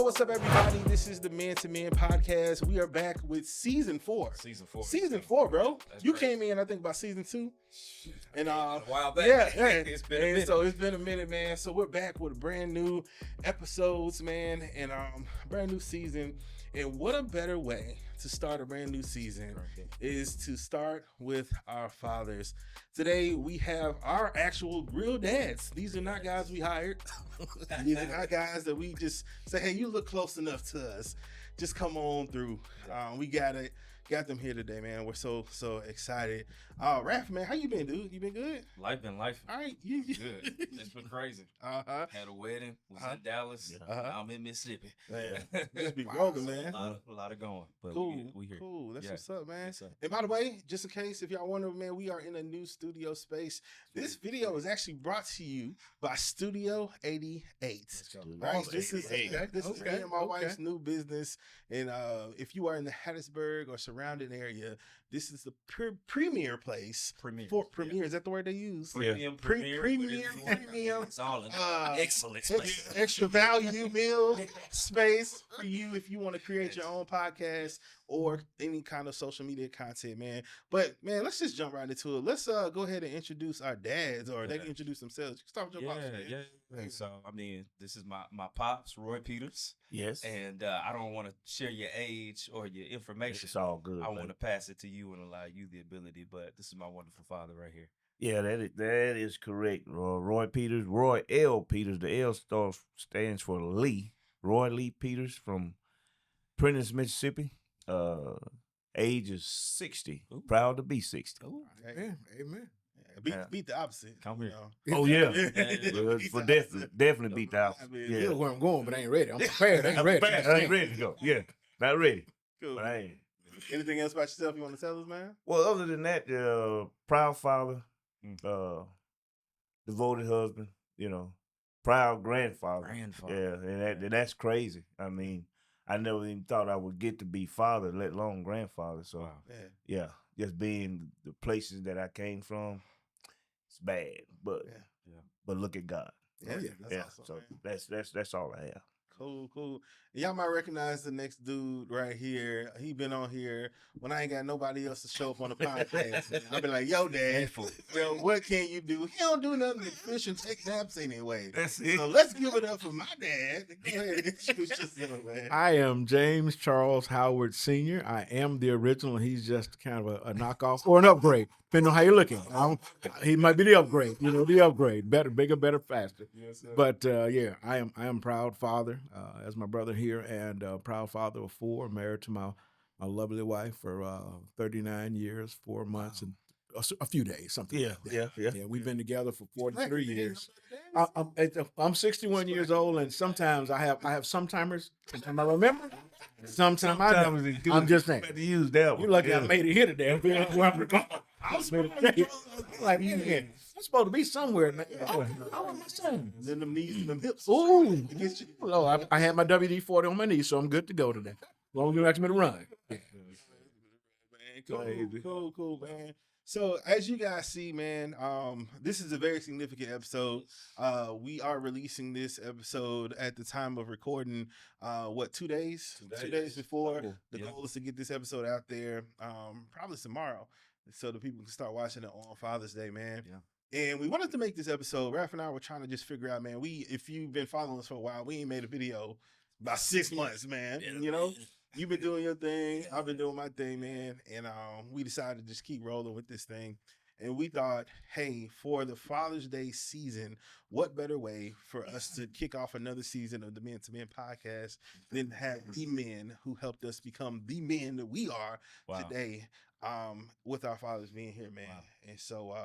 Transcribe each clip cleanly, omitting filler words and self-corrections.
what's up, everybody? This is the Man to Man podcast. We are back with season 4. Season 4, bro. That's you crazy. Came in, I think, about season 2. And a while back. Yeah. It's been a minute. So it's been a minute, man. So we're back with brand new episodes, man, and brand new season. And what a better way to start a brand new season is to start with our fathers. Today we have our actual real dads. These are not guys we hired. These are not guys that we just say, hey, you look close enough to us. Just come on through. We got them here today, man. We're so excited. Raph, man, how you been, dude? You been good? Life been life. All right, good. It's been crazy. Had a wedding. Was in Dallas. Now I'm in Mississippi. Just be rolling, man. A lot of going. But cool. We here. Cool. That's what's up, man. And by the way, just in case if y'all wonder, man, we are in a new studio space. This video is actually brought to you by Studio 88. Right? This is me and my wife's new business. And if you are in the Hattiesburg or surrounding area, this is the premier place for premiere. Is that the word they use? Premium. It's all excellent space. Extra value meal space for you if you want to create your own podcast or any kind of social media content, man. But man, let's just jump right into it. Let's go ahead and introduce our dads, or they can introduce themselves. You can start with your pops, man. Yeah. So I mean, this is my pops, Roy Peters. Yes. And I don't want to share your age or your information. It's all good. I want to pass it to you and allow you the ability. But this is my wonderful father right here. Yeah, that is correct. Roy Peters, Roy L. Peters. The L stands for Lee. Roy Lee Peters from Prentice, Mississippi. Age is 60. Ooh. Proud to be 60. Ooh, amen. Beat the opposite. Come here. Oh yeah, for definitely beat the opposite. Yeah, where I'm going, but I ain't ready. I'm prepared. I ain't ready. I ain't ready to go. Yeah, not ready. Cool. But I ain't. Anything else about yourself you want to tell us, man? Well, other than that, proud father, devoted husband, proud grandfather. Yeah, and that's crazy. I mean, I never even thought I would get to be father, let alone grandfather. So, yeah, just being the places that I came from, it's bad. But look at God. That's awesome, so man. that's all I have. Cool. Y'all might recognize the next dude right here. He been on here when I ain't got nobody else to show up on the podcast. I'll be like, yo, Dad, well, what can you do? He don't do nothing but fish and take naps anyway. That's it. So let's give it up for my dad. Go ahead and introduce yourself, man. I am James Charles Howard Sr. I am the original. He's just kind of a knockoff or an upgrade, depending on how you're looking. He might be the upgrade, the upgrade. Better, bigger, better, faster. Yes, sir. But I am proud father, as my brother here, and proud father of 4, married to my lovely wife for 39 years, 4 months, and a few days, something. Yeah. We've been together for 43 years. I'm 61 years old, and sometimes I have sometimers. Sometimes I remember. Sometimes I don't. I'm just saying. To use that one. You're lucky I made it here today. I was like, man, I'm supposed to be somewhere. How am I saying? Then them knees and them hips. Ooh. Lord, I had my WD-40 on my knees, so I'm good to go today. As long as you ask me to run. Cool, man. So as you guys see, man, this is a very significant episode. We are releasing this episode at the time of recording, 2 days? 2 days before. Cool. The goal is to get this episode out there probably tomorrow so the people can start watching it on Father's Day, man. Yeah. And we wanted to make this episode. Raph and I were trying to just figure out, man, if you've been following us for a while, we ain't made a video about 6 months, man. You've been doing your thing. I've been doing my thing, man. And we decided to just keep rolling with this thing. And we thought, hey, for the Father's Day season, what better way for us to kick off another season of the Men to Men podcast than have the men who helped us become the men that we are today, with our fathers being here, man. Wow. And so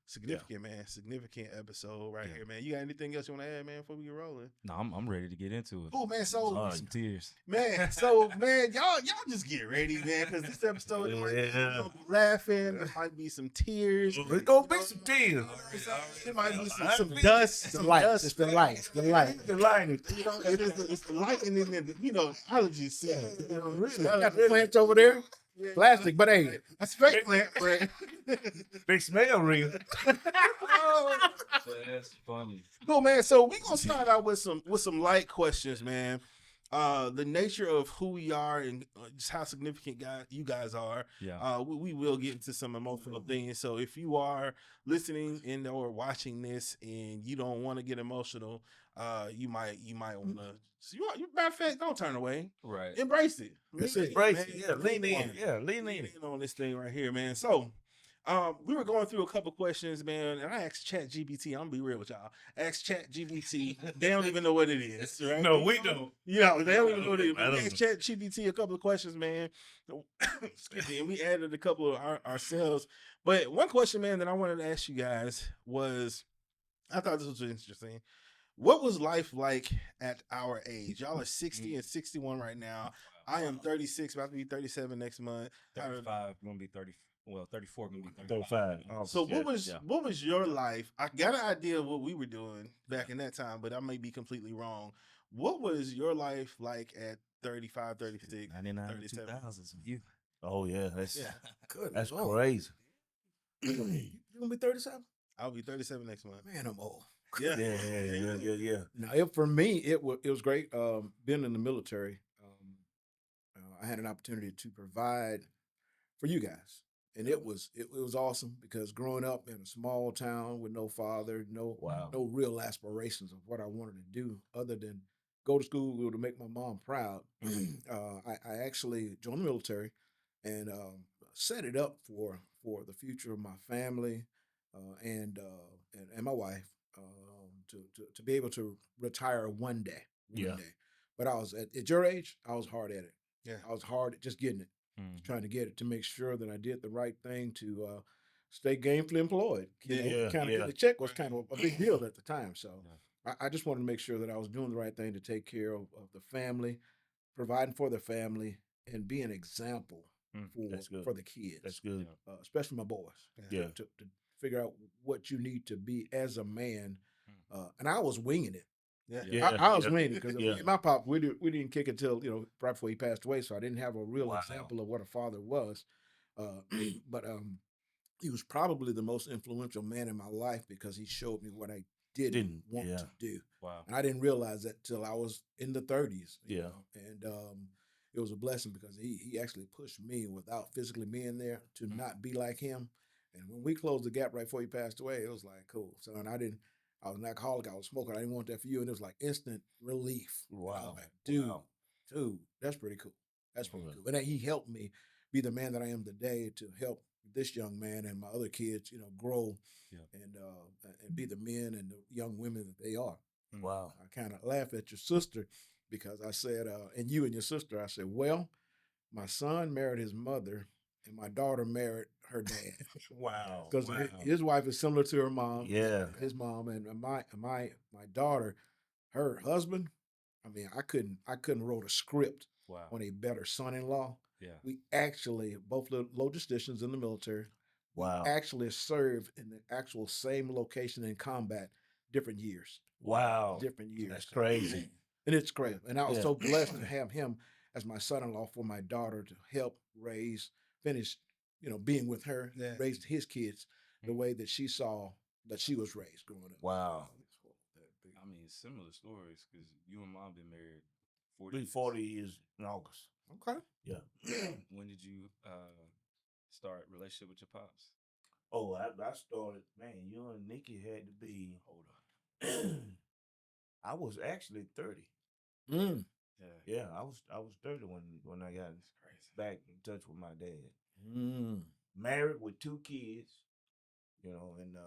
significant, man. Significant episode right here, man. You got anything else you want to add, man, before we get rolling? No, I'm ready to get into it. Oh, man. So some tears. Man, y'all just get ready, man, because this episode is gonna be laughing. There might be some tears. There's gonna be some tears. There might be some dust. Some light. It's the light. The light. It's the lighting in there. Allergy season. Really? Got the plants over there. Yeah. Plastic, but hey, that's fake plant, Brad. They smell real. That's funny. Cool, man. So we're gonna start out with some light questions, man. the nature of who we are and just how significant you guys are. Yeah. We will get into some emotional things. So if you are listening and or watching this and you don't want to get emotional, you might want to. Matter of fact, don't turn away. Right. Embrace it. Embrace it. Yeah, lean in. Yeah, lean in on this thing right here, man. So. We were going through a couple questions, man, and I asked Chat GBT. I'm gonna be real with y'all. Asked Chat GBT. They don't even know what it is, right? No, we don't. Yeah, they don't even know what it is. We asked Chat GBT a couple of questions, man. Excuse me, and we added a couple of ourselves. But one question, man, that I wanted to ask you guys was, I thought this was interesting. What was life like at our age? Y'all are 60 and 61 right now. I am 36, about to be 37 next month. 35, gonna be 30. Well, 34 gonna be 35. So what was your life? I got an idea of what we were doing back in that time, but I may be completely wrong. What was your life like at 35, 36, 99, 37? 2000s? You. Oh yeah, that's Good. that's crazy. You gonna be 37? I'll be 37 next month. Man, I'm old. Yeah. Now, for me, it was great. Being in the military, I had an opportunity to provide for you guys, and it was awesome because growing up in a small town with no father, no real aspirations of what I wanted to do other than go to school to make my mom proud. I actually joined the military and set it up for the future of my family and my wife to be able to retire one day. One day. But I was at your age, I was hard at it. Yeah. I was hard at just getting it, trying to get it to make sure that I did the right thing to stay gainfully employed. Kind of the check was kind of a big deal at the time. So I just wanted to make sure that I was doing the right thing to take care of the family, providing for the family, and be an example for the kids. That's good. Especially my boys. Yeah. To figure out what you need to be as a man. And I was winging it. I was winging it because my pop, we didn't kick it till, right before he passed away. So I didn't have a real example of what a father was. But he was probably the most influential man in my life because he showed me what I didn't want to do. Wow. And I didn't realize that till I was in the 30s. Yeah. And it was a blessing because he actually pushed me without physically being there to not be like him. And when we closed the gap right before he passed away, it was like, cool. So, and I was an alcoholic, I was smoking, I didn't want that for you. And it was like instant relief. Wow. Like, dude, that's pretty cool. That's pretty cool. And he helped me be the man that I am today to help this young man and my other kids, grow and be the men and the young women that they are. Wow. I kind of laugh at your sister because I said, and you and your sister, I said, well, my son married his mother and my daughter married her dad. Wow. Because his wife is similar to her mom. Yeah. His mom and my daughter, her husband. I mean, I couldn't wrote a script on a better son-in-law. Yeah. We actually both logisticians in the military. Wow. We actually served in the actual same location in combat, different years. Wow. Different years. That's crazy. And it's crazy. And I was so blessed to have him as my son-in-law for my daughter to help finish, being with her, raised his kids the way that she saw that she was raised growing up. Wow. I mean, similar stories because you and mom been married 40 years in August. Okay. Yeah. When did you start relationship with your pops? Oh, I started, man, you and Nikki had to be, hold on. I was actually 30. Yeah, I was 30 when I got back in touch with my dad. Married with 2 kids, and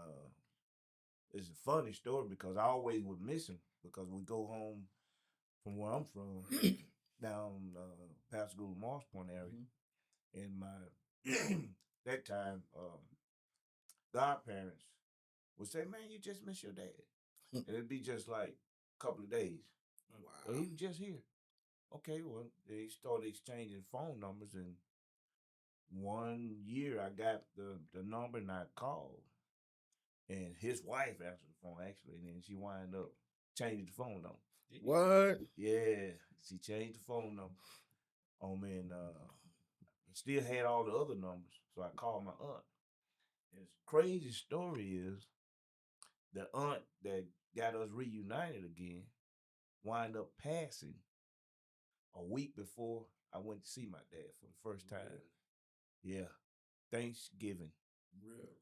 it's a funny story because I always would miss him because we go home from where I'm from down Pascagoula Morse Point area. And my that time godparents would say, man, you just miss your dad. And it'd be just like a couple of days. Wow. Well, he was just here. Okay, well, they started exchanging phone numbers, and one year I got the number and I called. And his wife answered the phone, actually, and then she wound up changing the phone number. What? Yeah, she changed the phone number on me, and still had all the other numbers. So I called my aunt. And the crazy story is the aunt that got us reunited again wound up passing a week before I went to see my dad for the first time. Really? Yeah, Thanksgiving. Really?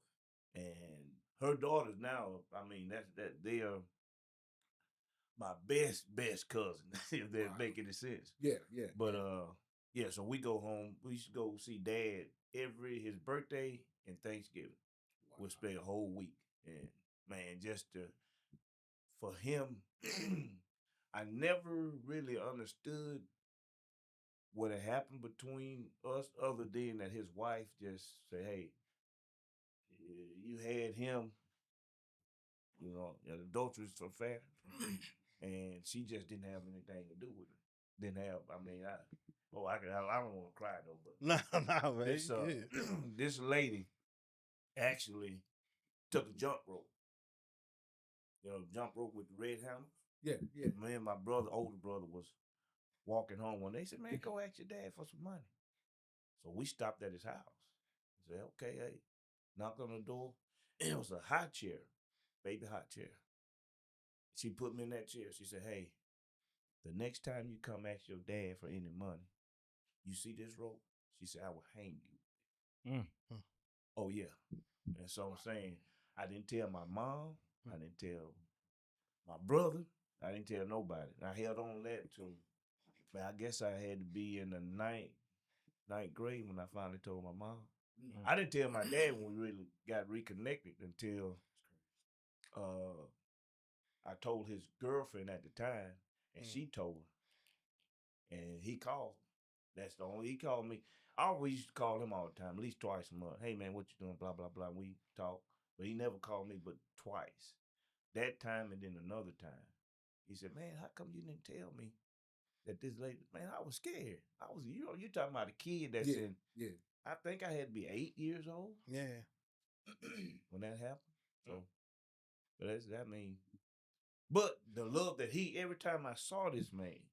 And her daughters now, I mean, that they are my best cousin, if that make any sense. Yeah. But yeah, so we go home. We used to go see dad his birthday and Thanksgiving. Wow. We'll spend a whole week. And man, for him, I never really understood what had happened between us, other than that his wife just said, "Hey, you had him, adulterous affair," and she just didn't have anything to do with it. Didn't have. I mean, I don't want to cry though, but no, man. This lady actually took a jump rope. Jump rope with the red handle. Yeah. Me and my older brother, was walking home one day. They said, "Man, go ask your dad for some money." So we stopped at his house. I said, "Okay, hey." Knocked on the door. And it was a high chair, baby hot chair. She put me in that chair. She said, "Hey, the next time you come ask your dad for any money, you see this rope?" She said, "I will hang you." Oh, yeah. And so I'm saying, I didn't tell my mom. I didn't tell my brother. I didn't tell nobody. And I held on to that too. Man, I guess I had to be in the ninth grade when I finally told my mom. I didn't tell my dad when we really got reconnected until I told his girlfriend at the time, and she told him. And he called. He called me. I always used to call him all the time, at least twice a month. "Hey, man, what you doing? Blah, blah, blah." We talk. But he never called me but twice. That time and then another time. He said, "Man, how come you didn't tell me that this lady?" Man, I was scared. You're talking about a kid that's in, I think I had to be 8 years old. Yeah. When that happened. So, but but the love that every time I saw this man,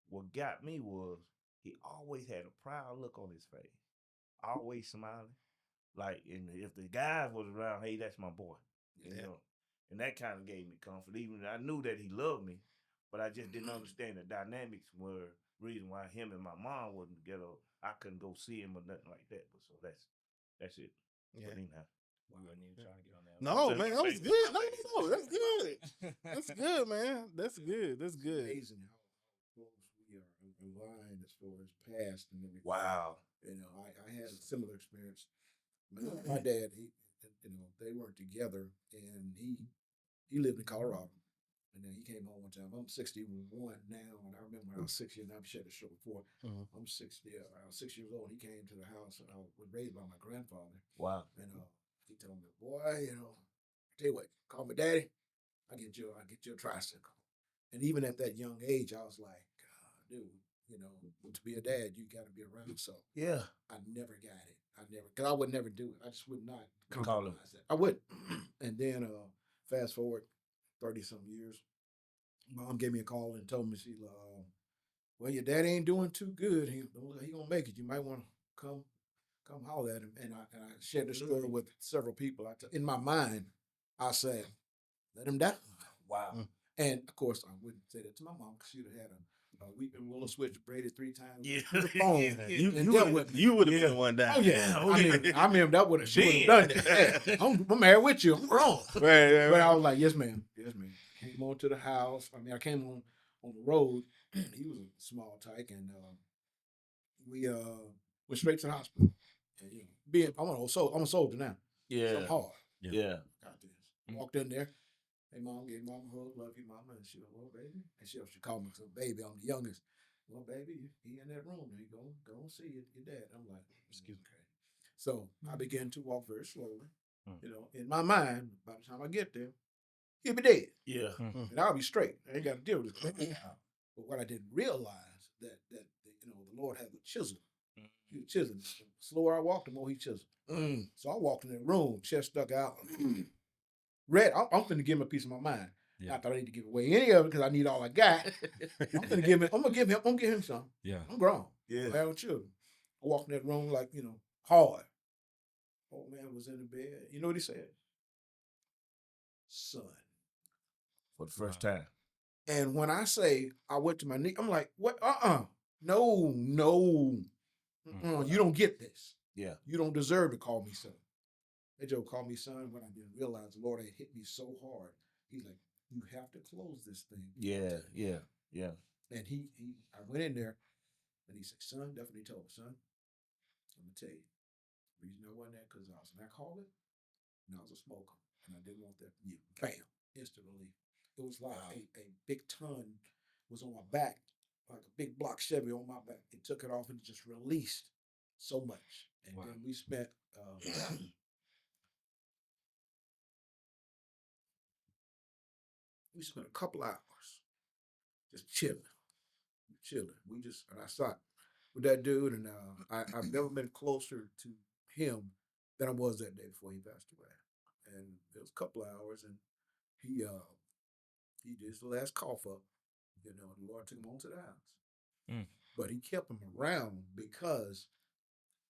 what got me was he always had a proud look on his face, always smiling. Like, and if the guys was around, "Hey, that's my boy," and that kind of gave me comfort. Even I knew that he loved me, but I just didn't understand the dynamics were reason why him and my mom wasn't together. I couldn't go see him or nothing like that. But so that's it. Yeah. But anyhow. We weren't even trying to get on that. No, man, that was good. No, that's good. That's good, man. That's good. That's good. It's amazing how close we are aligned as far as past and everything. Wow. I had a similar experience. My dad, they weren't together, and he lived in Colorado, and then he came home one time. I'm 61 now, and I remember when I was 6 years. I've shared the show before. I'm 60. I was 6 years old. He came to the house, and I was raised by my grandfather. Wow. And he told me, "Boy, I tell you what, call me daddy. I get you a tricycle." And even at that young age, I was like, dude, to be a dad, you got to be around. So yeah, I never got it. Because I would never do it. I just would not compromise that. I would. And then fast forward 30-some years, Mom gave me a call and told me, "Well, your dad ain't doing too good. He gonna make it. You might want to come holler at him." And I shared the story with several people. In my mind, I said, "Let him die." Wow. And of course, I wouldn't say that to my mom because she'd have had a weeping willow switch braided 3 times. Yeah. The phone. You would have been one down. Oh yeah. I mean that would have done it. Yeah. I'm married with you. I'm grown. Right. But I was like, yes, ma'am. Came on to the house. I came on the road. He was a small tyke, and we went straight to the hospital. And, I'm a soldier now. Yeah. So I'm hard. Yeah. Got this. Walked in there. "Hey, Mom," gave Mom a hug. "Love you, Mama." And she was, "Well, baby." And she called me, "So, baby, I'm the youngest." "Well, baby, he in that room. He go see your dad." I'm like, "Excuse me." So I began to walk very slowly. In my mind, by the time I get there, he'll be dead. Yeah. And I'll be straight. I ain't got to deal with this. But what I didn't realize that the Lord has a chisel. He was chiseling. The slower I walked, the more he chiseled. So I walked in that room, chest stuck out. Red. I'm finna give him a piece of my mind. Yeah. Not that I need to give away any of it because I need all I got. I'm gonna give him some. Yeah. I'm grown. Yeah. I have children. I walked in that room like, hard. Old man was in the bed. You know what he said? "Son." For the first time. And when I say I went to my knee, I'm like, what? no, you don't get this. Yeah. You don't deserve to call me son. That Joe called me son when I didn't realize the Lord had hit me so hard. He's like, you have to close this thing. Yeah. And I went in there and he said, son, definitely told me, son, I'm going to tell you. The reason I wasn't that because I was an alcoholic and I was a smoker. And I didn't want that from you. Bam. Instant relief. It was like a big ton was on my back, like a big block Chevy on my back. It took it off and just released so much. And then we spent a couple hours just chilling. And I sat with that dude, and I've never been closer to him than I was that day before he passed away. And it was a couple of hours, and he did his last cough up. The Lord took him on to the house. But he kept him around because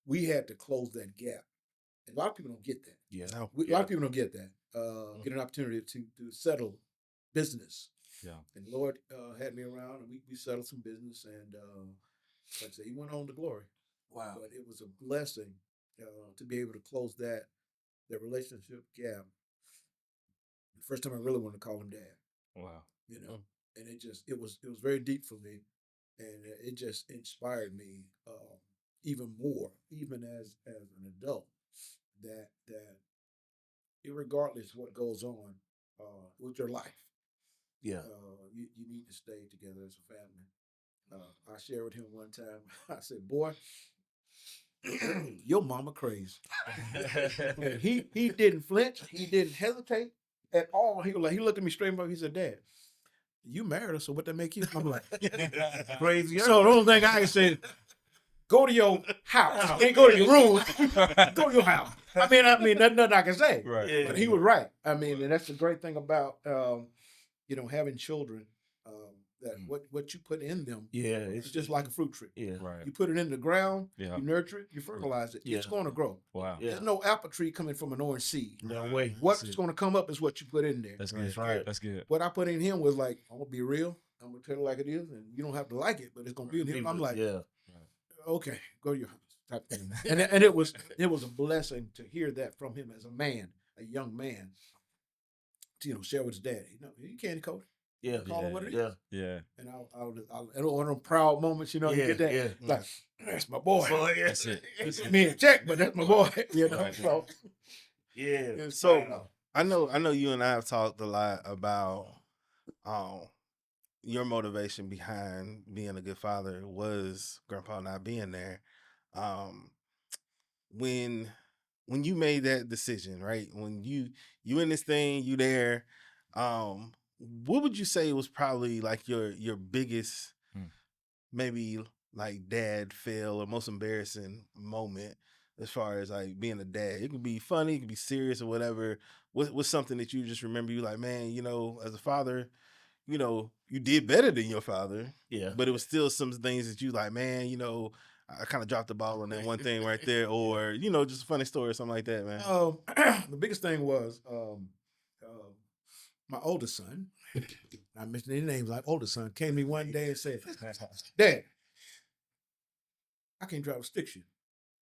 we had to close that gap. And a lot of people don't get that. Yeah. A lot of people don't get that. Get an opportunity to settle business. Yeah. And the Lord had me around, and we settled some business, and like I said, he went on to glory. Wow. But it was a blessing to be able to close that relationship gap. The first time I really wanted to call him dad. Wow. And it was very deep for me, and it just inspired me even more, even as an adult, that irregardless of what goes on with your life, you need to stay together as a family. I shared with him one time. I said, "Boy, your mama crazy." And he didn't flinch. He didn't hesitate at all. He looked at me straight up. He said, "Dad, you married her, so what that make you?" I'm like, crazy. So the only thing I can say, go to your house. Ain't go to your room. Go to your house. I mean, nothing I can say. Right. Yeah. But he was right. I mean, and that's the great thing about having children. That what you put in them, it's just like a fruit tree. Yeah. Right. You put it in the ground, Yeah. you nurture it, you fertilize it. Yeah. It's going to grow. Wow. Yeah. There's no apple tree coming from an orange seed. No way. What's going to come up is what you put in there. That's good. That's right. That's good. What I put in him was like, I'm gonna be real. I'm gonna tell it like it is, and you don't have to like it, but it's gonna be in him. I'm like, okay, go to your house. Type thing. And it was a blessing to hear that from him as a man, a young man, to share with his daddy. He can't code it. Yeah. Call it what it is. Yeah. And I'll one of them proud moments, you get that. Yeah. Like, that's my boy. That's it. It's me and Jack, but that's my boy. Right. So Yeah. So I know you and I have talked a lot about your motivation behind being a good father was Grandpa not being there. When you made that decision, right? When you in this thing, you there, what would you say was probably like your biggest maybe like dad fail or most embarrassing moment as far as like being a dad? It could be funny, it could be serious or whatever. What's something that you just remember you like, man, as a father, you did better than your father. Yeah. But it was still some things that you like, man, I kind of dropped the ball on that one thing right there, or just a funny story or something like that, man. The biggest thing was my oldest son. I mentioned any names. Like oldest son came to me one day and said, "Dad, I can't drive a stick shift.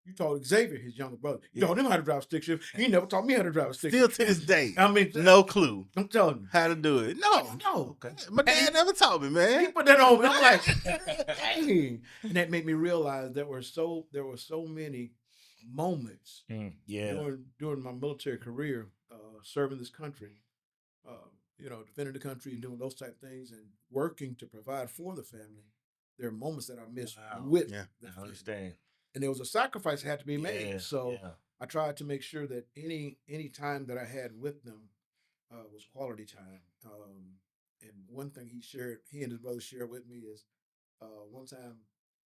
You taught Xavier, his younger brother. You taught him how to drive a stick shift. He never taught me how to drive a stick shift." Still to this day, I mean, no clue I'm telling you. how to do it. No. Okay. My dad never taught me, He man. put that on me. I'm like, dang. And that made me realize there were so many moments during my military career, serving this country, defending the country and doing those type of things and working to provide for the family. There are moments that I missed with the I family. understand. And there was a sacrifice that had to be made. Yeah, So yeah. I tried to make sure that any time that I had with them was quality time. And one thing he and his brother shared with me is one time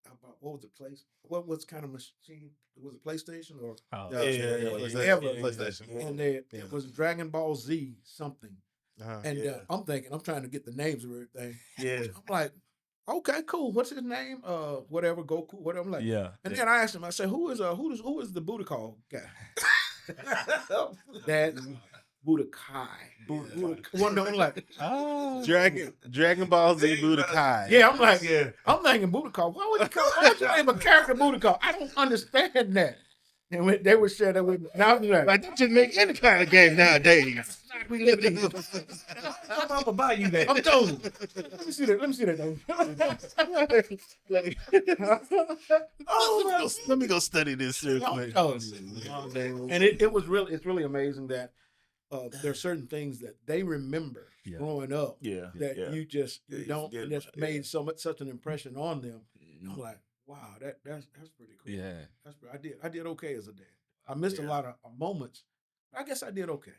about what was the place? What was kind of machine? Was it PlayStation or? PlayStation. And it was Dragon Ball Z something. And I'm thinking, I'm trying to get the names of everything. Yeah. I'm like, okay, cool. What's his name? Whatever, Goku, whatever. I'm like, Yeah. And then I asked him, I said, who is the booty call guy? Dad, Budokai. One don't like Dragon Ball Z Budokai. Yeah, I'm like, I'm thinking Budokai. Why would you name a character Budokai? I don't understand that. And they would share that with me. Now I'm like that just make any kind of game nowadays. We live in I'm gonna buy you that. I'm telling you. Let me see that. Let me go study this real quick. And it's really amazing that there are certain things that they remember growing up that you just don't, and that's made such an impression on them. I'm like, wow, that's pretty cool. Yeah, I did okay as a dad. I missed a lot of moments. I guess I did okay.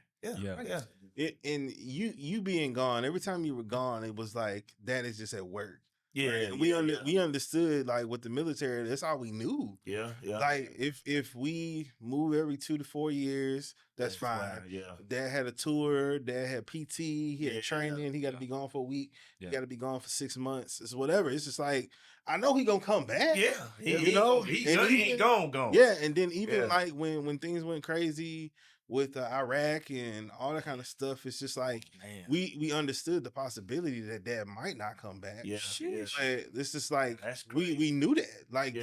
And you being gone, every time you were gone, it was like that is just at work. We understood, like, with the military, that's all we knew. Like, if we move every 2 to 4 years, that's fine. Dad had a tour, Dad had PT, he had training, he got to be gone for a week, he got to be gone for 6 months. It's whatever. It's just like, I know he gonna come back. He ain't gone. Yeah, and then even like when things went crazy with Iraq and all that kind of stuff, it's just like we understood the possibility that Dad might not come back. But it's just like we knew that. Like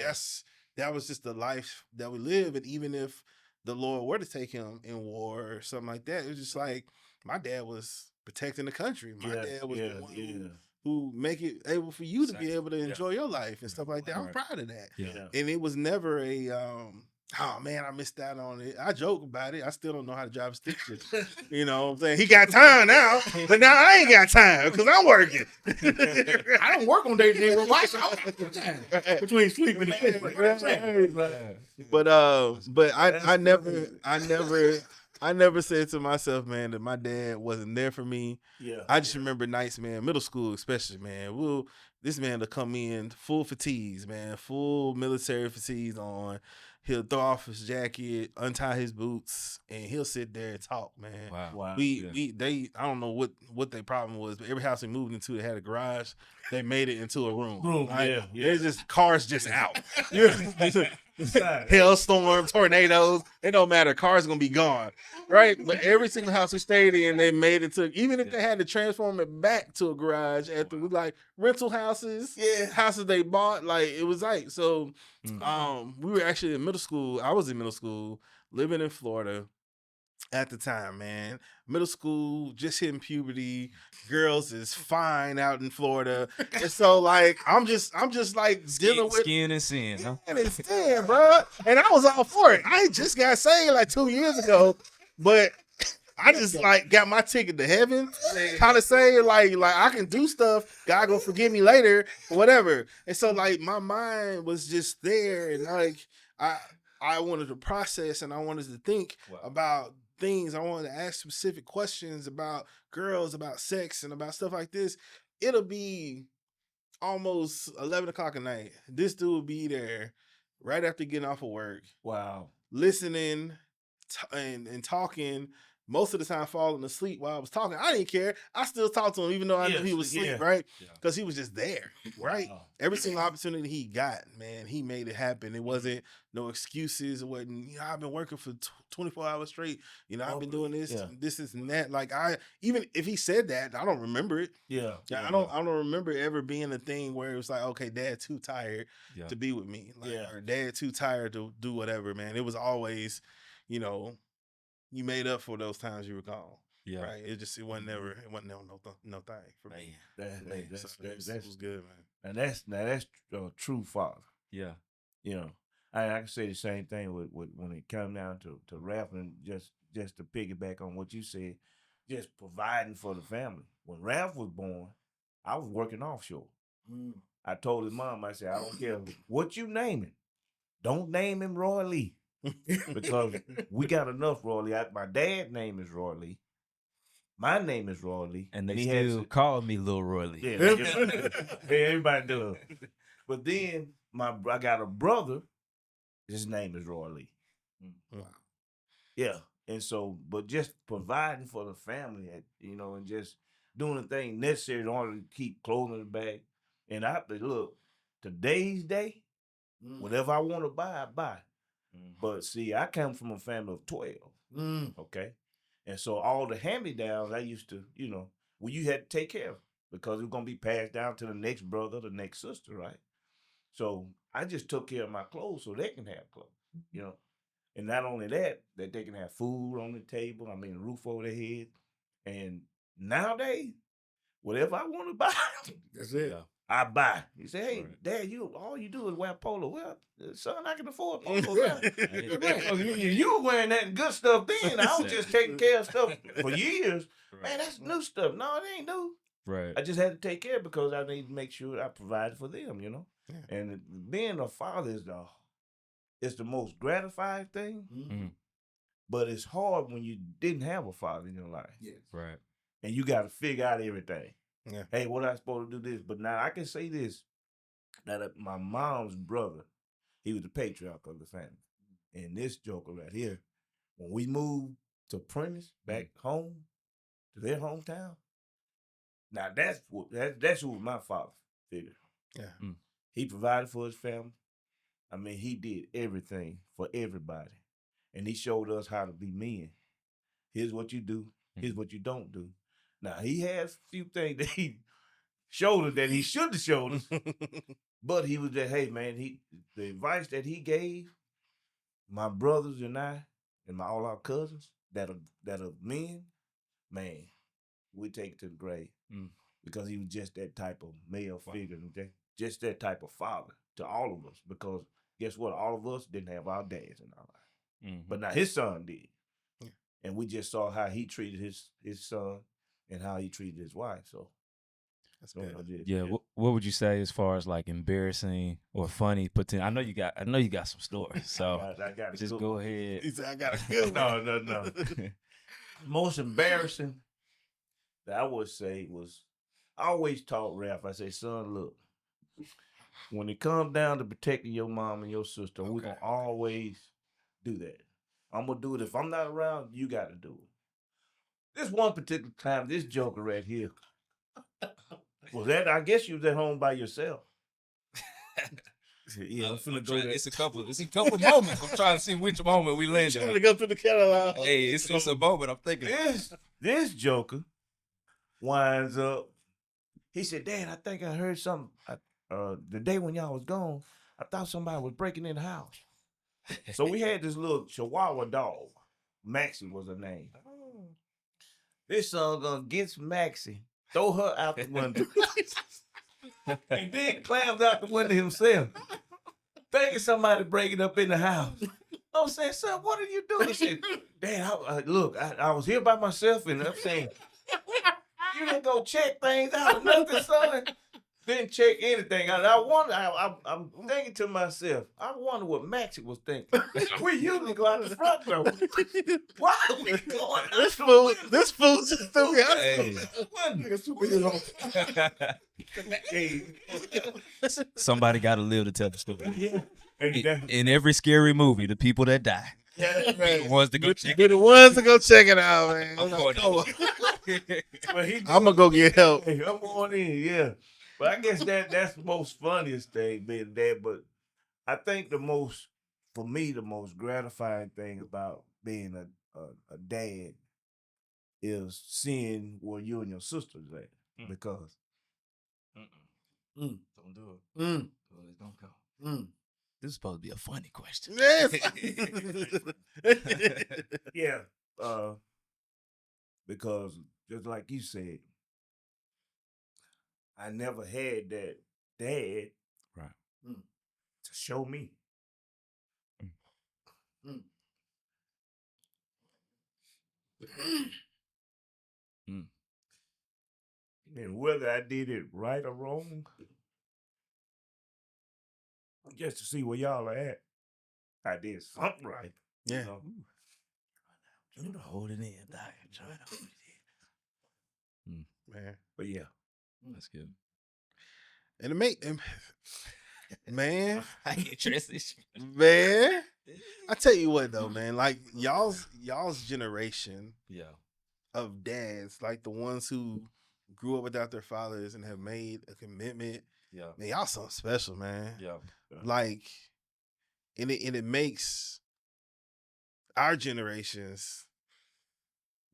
that was just the life that we live. And even if the Lord were to take him in war or something like that, it was just like my dad was protecting the country. My dad was the one who make it able for you to be able to enjoy your life and stuff like that. I'm proud of that. And it was never a oh man, I missed out on it. I joke about it. I still don't know how to drive a stick shift. You know what I'm saying? He got time now, but now I ain't got time because I'm working. I don't work on days anymore. Why? Between sleeping and But I never said to myself, man, that my dad wasn't there for me. I just remember nights, man, middle school especially, man. This man will come in full fatigues, man, full military fatigues on. He'll throw off his jacket, untie his boots, and he'll sit there and talk, man. Wow. I don't know what their problem was, but every house they moved into, they had a garage. They made it into a room. Right? There's just cars just out. Hailstorm, tornadoes, it don't matter. Cars gonna be gone, right? But every single house we stayed in, they made it to. Even if they had to transform it back to a garage after like rental houses, houses they bought, like it was like so. We were actually in middle school. I was in middle school, living in Florida at the time, man. Middle school, just hitting puberty. Girls is fine out in Florida, and so like I'm just like dealing with skin and sin, huh? And sin, bro. And I was all for it. I just got saved like 2 years ago, but I just like got my ticket to heaven. Kind of saying like I can do stuff. God gonna forgive me later, whatever. And so like my mind was just there, and like I wanted to process and I wanted to think about things. I wanted to ask specific questions about girls, about sex, and about stuff like this. It'll be almost 11 o'clock at night. This dude will be there right after getting off of work. Listening and talking. Most of the time falling asleep while I was talking. I didn't care. I still talked to him even though I knew he was asleep, right? Because he was just there, right? Every single opportunity he got, man, he made it happen. It wasn't no excuses. It wasn't, I've been working for 24 hours straight. I've been doing this, this and that. Like even if he said that, I don't remember it. I don't remember ever being a thing where it was like, okay, Dad too tired to be with me. Or Dad too tired to do whatever, man. It was always, you made up for those times you were gone. Right. It wasn't never no thing for me. That was good, man. And that's a true father. I can say the same thing with when it comes down to Ralph, and just to piggyback on what you said, just providing for the family. When Ralph was born, I was working offshore. I told his mom, I said, I don't care what you name him. Don't name him Roy Lee. Because we got enough Roy Lee. My dad's name is Roy Lee. My name is Roy Lee. And they still call me Lil Roy Lee. Hey, everybody does. But then I got a brother. His name is Roy Lee. And so, but just providing for the family, and just doing the thing necessary in order to keep clothing in the bag. And look, today's day, whatever I want to buy, I buy. But see, I come from a family of 12. Okay. And so all the hand-me-downs I used to, well, you had to take care of because it was going to be passed down to the next brother, the next sister, right? So I just took care of my clothes so they can have clothes, And not only that they can have food on the table, a roof over their head. And nowadays, whatever I want to buy, that's it. I buy. You say, hey, Dad, all you do is wear polo. Well, son, I can afford polo now. You were wearing that good stuff then. I was just taking care of stuff for years. Man, that's new stuff. No, it ain't new. Right. I just had to take care because I need to make sure I provide for them, Yeah. And being a father is the most gratifying thing. Mm-hmm. But it's hard when you didn't have a father in your life. Yes. Right. And you got to figure out everything. Yeah. Hey, what I supposed to do this? But now I can say this, that my mom's brother, he was the patriarch of the family. And this joker right here, when we moved to Prentice, back home, to their hometown, now that's who my father figure. Yeah. Mm. He provided for his family. He did everything for everybody. And he showed us how to be men. Here's what you do. Here's what you don't do. Now, he has a few things that he showed us that he should have showed us. But he was just, hey, man, the advice that he gave my brothers and I and all our cousins that are men, man, we take it to the grave. Because he was just that type of male figure, just that type of father to all of us. Because guess what? All of us didn't have our dads in our life. Mm-hmm. But now his son did. Yeah. And we just saw how he treated his son and how he treated his wife. So that's good. Yeah. What would you say as far as like embarrassing or funny potential? I know you got some stories. So I got just go ahead. He said, I got a good one. No. Most embarrassing that I would say was, I always taught Ralph, I say, son, look, when it comes down to protecting your mom and your sister, we're going to always do that. I'm going to do it. If I'm not around, you got to do it. This one particular time, this joker right here, I guess you was at home by yourself. Yeah, I'm finna go there. It's a couple moments. I'm trying to see which moment we land on. Trying to go through the catalog. Hey, it's a moment. I'm thinking. This joker winds up. He said, Dad, I think I heard something. The day when y'all was gone, I thought somebody was breaking in the house. So we had this little Chihuahua dog. Maxie was her name. This son gonna get Maxie, throw her out the window, and then climbs out the window himself, thinking somebody breaking up in the house. I'm saying, son, what are you doing? He said, Dad, I was here by myself, and I'm saying, you didn't go check things out or nothing, son. Didn't check anything out. I'm thinking to myself, I wonder what Maxie was thinking. We usually go out the front door. Why are we going out? This fool just threw me out. Hey. Somebody got to live to tell the story. Yeah. In every scary movie, the people that die. Yeah, right. The ones to go check the ones to go check it out, man. I'm gonna go get help. Hey, I'm on in, yeah. But I guess that's the most funniest thing being dad. But I think the most gratifying thing about being a dad is seeing where you and your sister's at. Because don't do it. Don't go. This is supposed to be a funny question. Yes. Yeah. Because just like you said, I never had that dad to show me. And whether I did it right or wrong, just to see where y'all are at, I did something right. Yeah. Trying to hold it in, trying to hold it in. Man. But yeah. That's good. And it make man. I can't transition. Man. I tell you what though, man. Like y'all's generation of dads, like the ones who grew up without their fathers and have made a commitment. Yeah. Man, y'all something special, man. Yeah. Like, and it makes our generations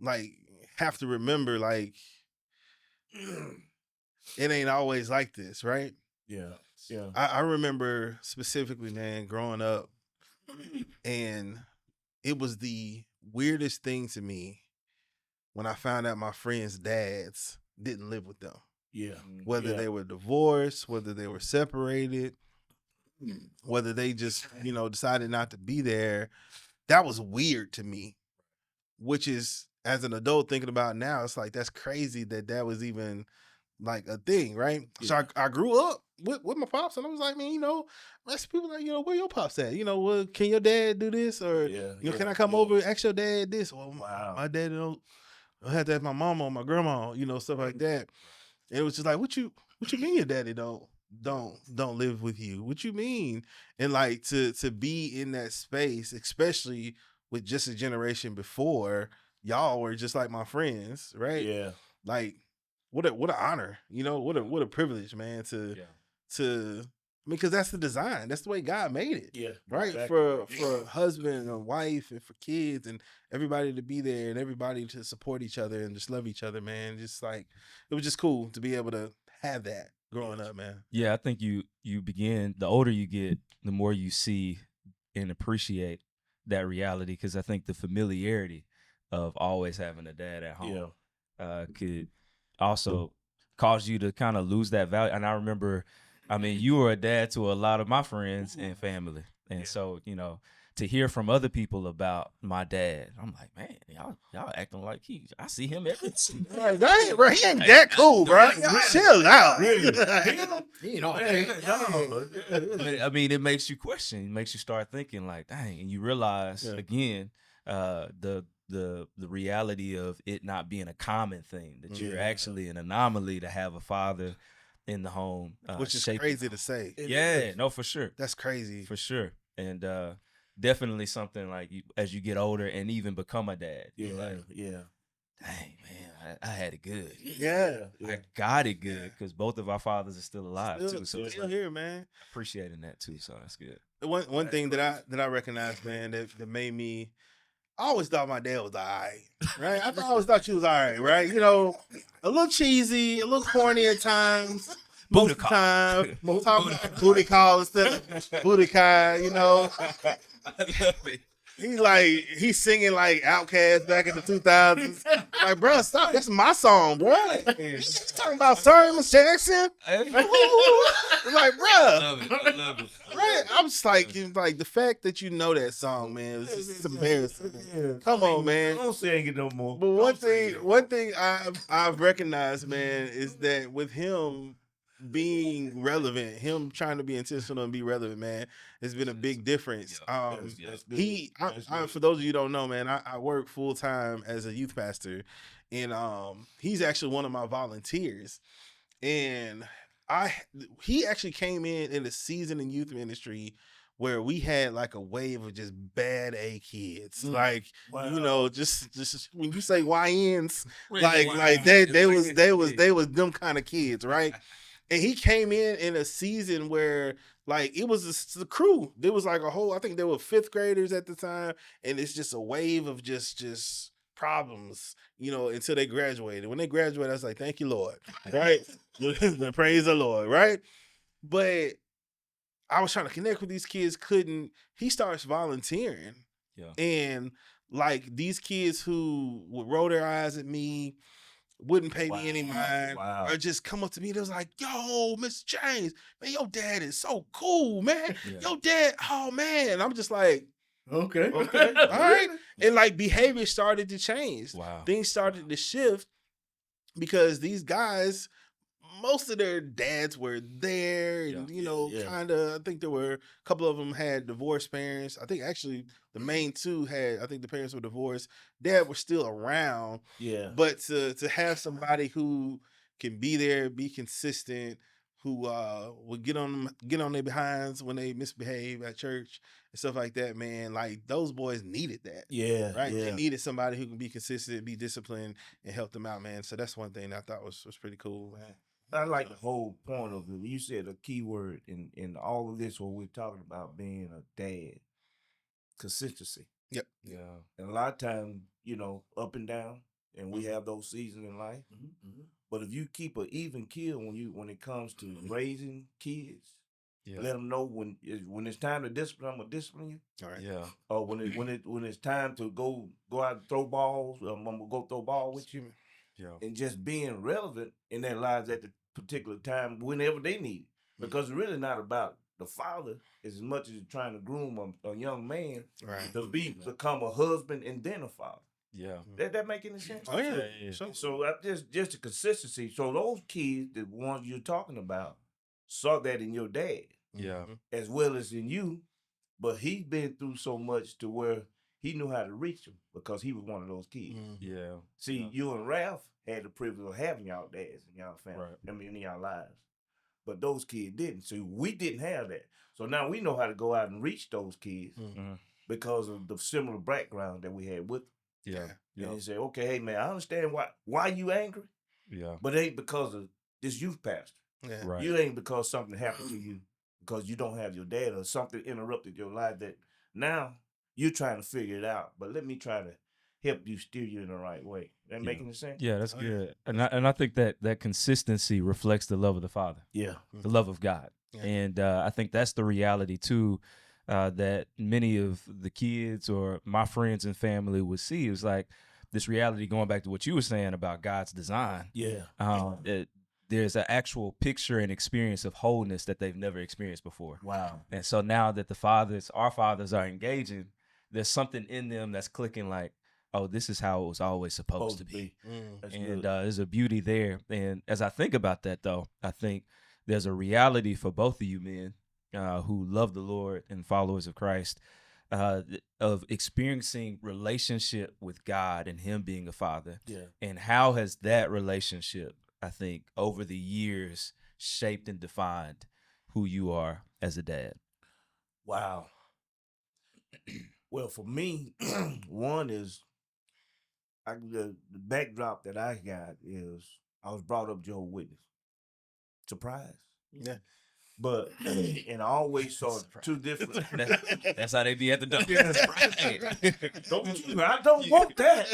like have to remember like it ain't always like this, right? Yeah. Yeah. I remember specifically, man, growing up, and it was the weirdest thing to me when I found out my friends' dads didn't live with them. Yeah. Whether they were divorced, whether they were separated, whether they just, decided not to be there. That was weird to me, which is, as an adult thinking about now, it's like, that's crazy that was even like a thing, right? Yeah. So I grew up with my pops, and I was like, man, that's people like, where your pops at? Well, can your dad do this? Or, can I come over and ask your dad this? Well, my dad don't have to ask my mama or my grandma, stuff like that. And it was just like, what you mean your daddy don't live with you? What you mean? And like to be in that space, especially with just a generation before, y'all were just like my friends, right? Yeah. Like what an honor, what a privilege, man, to I mean, because that's the design. That's the way God made it. Yeah. Right. Exactly. For a husband and wife and for kids and everybody to be there and everybody to support each other and just love each other, man. Just like, it was just cool to be able to have that growing up, man. Yeah, I think you begin, the older you get, the more you see and appreciate that reality, because I think the familiarity of always having a dad at home could also cause you to kind of lose that value. And I remember, I mean, you were a dad to a lot of my friends and family. And so, to hear from other people about my dad, I'm like, man, y'all acting like I see him every day. Bro, he ain't that cool, bro. Chill out. But, I mean, it makes you question. It makes you start thinking like, dang, and you realize again, the reality of it not being a common thing, that you're actually an anomaly to have a father in the home, which is crazy to say. No, for sure. That's crazy. For sure. And definitely something like as you get older and even become a dad. Yeah. Like, yeah. Dang, man, I had it good. Yeah. I got it good because both of our fathers are still alive too. So still here, man. Appreciating that too. So that's good. One thing that I recognized, man, that made me, I always thought my dad was all right, right? I always thought she was all right, right? A little cheesy, a little corny at times. Most of the time, booty call instead of booty call, I love it. He's singing like Outkast back in the 2000s. Like, bro, stop. That's my song, bro. You talking about sorry, Miss Jackson? Like, bro. I love it. Right? I'm just like the fact that you know that song, man, it's embarrassing. Yeah. Come on, man. Don't sing it no more. But one thing I've recognized, man, is that with him being relevant, him trying to be intentional and be relevant, man, has been a big difference. For those of you who don't know, man, I work full time as a youth pastor, and he's actually one of my volunteers, and he actually came in a season in youth ministry where we had like a wave of just bad A kids, just when you say YNs, like they was them kind of kids, right? And he came in a season where like it was the crew. There was like I think there were 5th graders at the time, and it's just a wave of just problems, until they graduated. When they graduated, I was like, thank you, Lord, right? Praise the Lord, right? But I was trying to connect with these kids, couldn't. He starts volunteering, and like these kids who would roll their eyes at me, wouldn't pay me any mind, or just come up to me. They was like, yo, Mr. James, man, your dad is so cool, man. Your dad, oh man. I'm just like, okay. All right. And like behavior started to change. Wow. Things started to shift because these guys, most of their dads were there, and kind of. I think there were a couple of them had divorced parents. I think actually the main two had. I think the parents were divorced. Dad was still around. Yeah. But to have somebody who can be there, be consistent, who will get on their behinds when they misbehave at church and stuff like that, man. Like those boys needed that. Yeah. Right. Yeah. They needed somebody who can be consistent, be disciplined, and help them out, man. So that's one thing I thought was pretty cool, man. I like the whole point of it. You said a key word in all of this, what we're talking about being a dad. Consistency. Yep. Yeah. And a lot of times, up and down, and we have those seasons in life. But if you keep an even keel when it comes to raising kids, let them know when it's time to discipline, I'm gonna discipline you. All right. Yeah. Or when it's time to go out and throw balls, I'm gonna go throw ball with you. Yeah. And just being relevant in their lives at the particular time whenever they need it. Because it's really not about the father as much as trying to groom a young man to become a husband and then a father. Yeah. That make any sense? Oh yeah. So just the consistency. So those kids, the ones you're talking about, saw that in your dad. Yeah. As well as in you, but he's been through so much to where he knew how to reach them because he was one of those kids. Yeah. See, you and Ralph had the privilege of having y'all dads in y'all family. Right. I mean, in y'all lives. But those kids didn't. So we didn't have that. So now we know how to go out and reach those kids because of the similar background that we had with them. Yeah. And they say, okay, hey man, I understand why you angry. Yeah. But it ain't because of this youth pastor. Yeah. Right. You ain't because something happened to you because you don't have your dad or something interrupted your life that now you're trying to figure it out. But let me try to help you steer you in the right way. That making any sense? Yeah, that's good. And I think that consistency reflects the love of the Father. Yeah. The love of God. Yeah. And I think that's the reality too, that many of the kids or my friends and family would see is like this reality going back to what you were saying about God's design. Yeah. There's an actual picture and experience of wholeness that they've never experienced before. Wow. And so now that our fathers are engaging, there's something in them that's clicking like, oh, this is how it was always supposed to be. And there's a beauty there. And as I think about that, though, I think there's a reality for both of you men who love the Lord and followers of Christ of experiencing relationship with God and him being a father. Yeah. And how has that relationship, I think, over the years shaped and defined who you are as a dad? Wow. Well, for me, one is the backdrop that I got is I was brought up Jehovah's Witness. Surprise. Yeah. But and I always saw two different. That's how they be at the door. I don't want that.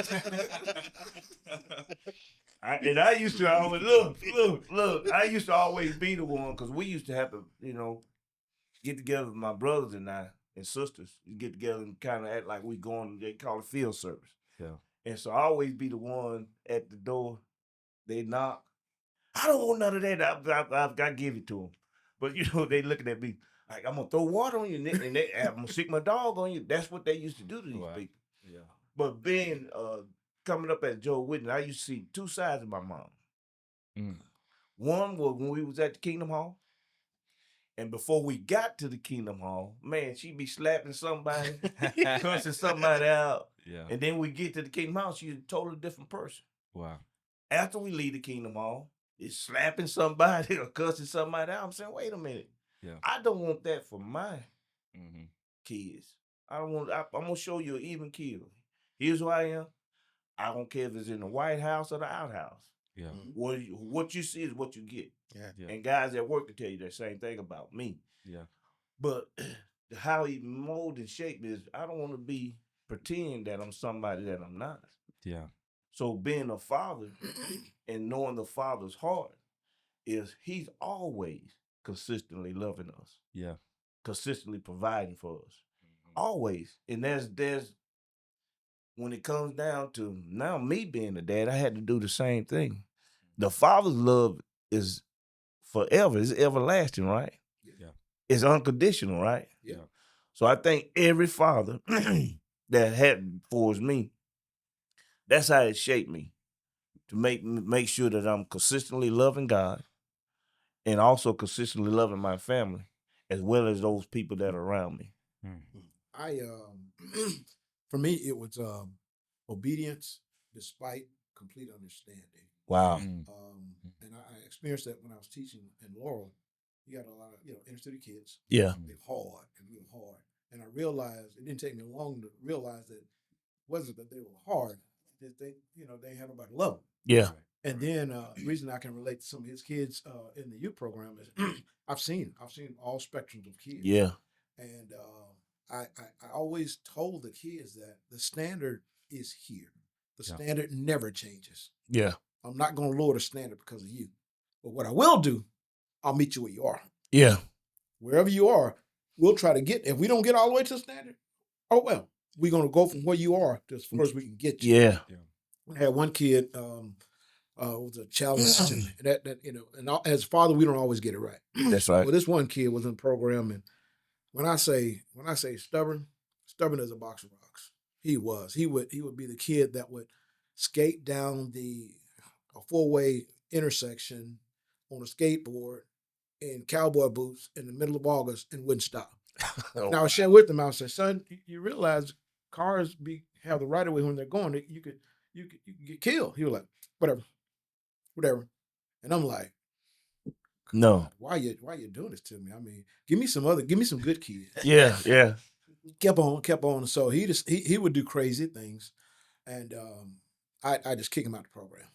I used to always look. I used to always be the one because we used to have to, get together with my brothers and I and sisters. Get together and kind of act like we going. They call it field service. Yeah. And so I always be the one at the door. They knock. I don't want none of that. I've got to give it to them. But, they looking at me like, I'm going to throw water on you and I'm going to sick my dog on you. That's what they used to do to these people. Yeah. But being, coming up as Joe Whitney, I used to see two sides of my mom. One was when we was at the Kingdom Hall. And before we got to the Kingdom Hall, man, she'd be slapping somebody, cussing somebody out. Yeah. And then we get to the Kingdom Hall, she's a totally different person. Wow. After we leave the Kingdom Hall, it's slapping somebody or cussing somebody out. I'm saying, wait a minute. Yeah. I don't want that for my kids. I'm going to show you an even keel. Here's who I am. I don't care if it's in the White House or the outhouse. Yeah. What you see is what you get. Yeah. And guys at work can tell you the same thing about me. Yeah. But how he molded and shaped me is I don't want to pretend that I'm somebody that I'm not. Yeah. So being a father and knowing the Father's heart is he's always consistently loving us. Yeah. Consistently providing for us. Always. And there's when it comes down to now me being a dad, I had to do the same thing. The Father's love is forever. It's everlasting, right? Yeah. It's unconditional, right? Yeah. So I think every father that had forged me, that's how it shaped me to make sure that I'm consistently loving God and also consistently loving my family as well as those people that are around me. For me, it was obedience despite complete understanding. Wow. And I experienced that when I was teaching in Laurel. You got a lot of, inner city kids. Yeah. They're hard and real hard. And I realized, it didn't take me long to realize that it wasn't that they were hard, that they had nobody to love them. Yeah. And then the reason I can relate to some of his kids in the youth program is I've seen all spectrums of kids. Yeah. And I always told the kids that the standard is here. The standard never changes. Yeah. I'm not going to lower the standard because of you. But what I will do, I'll meet you where you are. Yeah. Wherever you are, we'll try to get. If we don't get all the way to the standard, oh well, we're going to go from where you are to as far as we can get you. Yeah. I had one kid was a challenge, and that and as a father, we don't always get it right. That's right. Well, this one kid was in the program, and when I say stubborn as a box of rocks. He was. He would be the kid that would skate down a 4-way intersection on a skateboard in cowboy boots in the middle of August and wouldn't stop. And I was sharing with him. I said, "Son, you realize cars have the right of way when they're going. You could get killed." He was like, "Whatever." And I'm like, "No, why you doing this to me? I mean, give me some good kids." Yeah. Kept on. So he would do crazy things, and I just kick him out the program.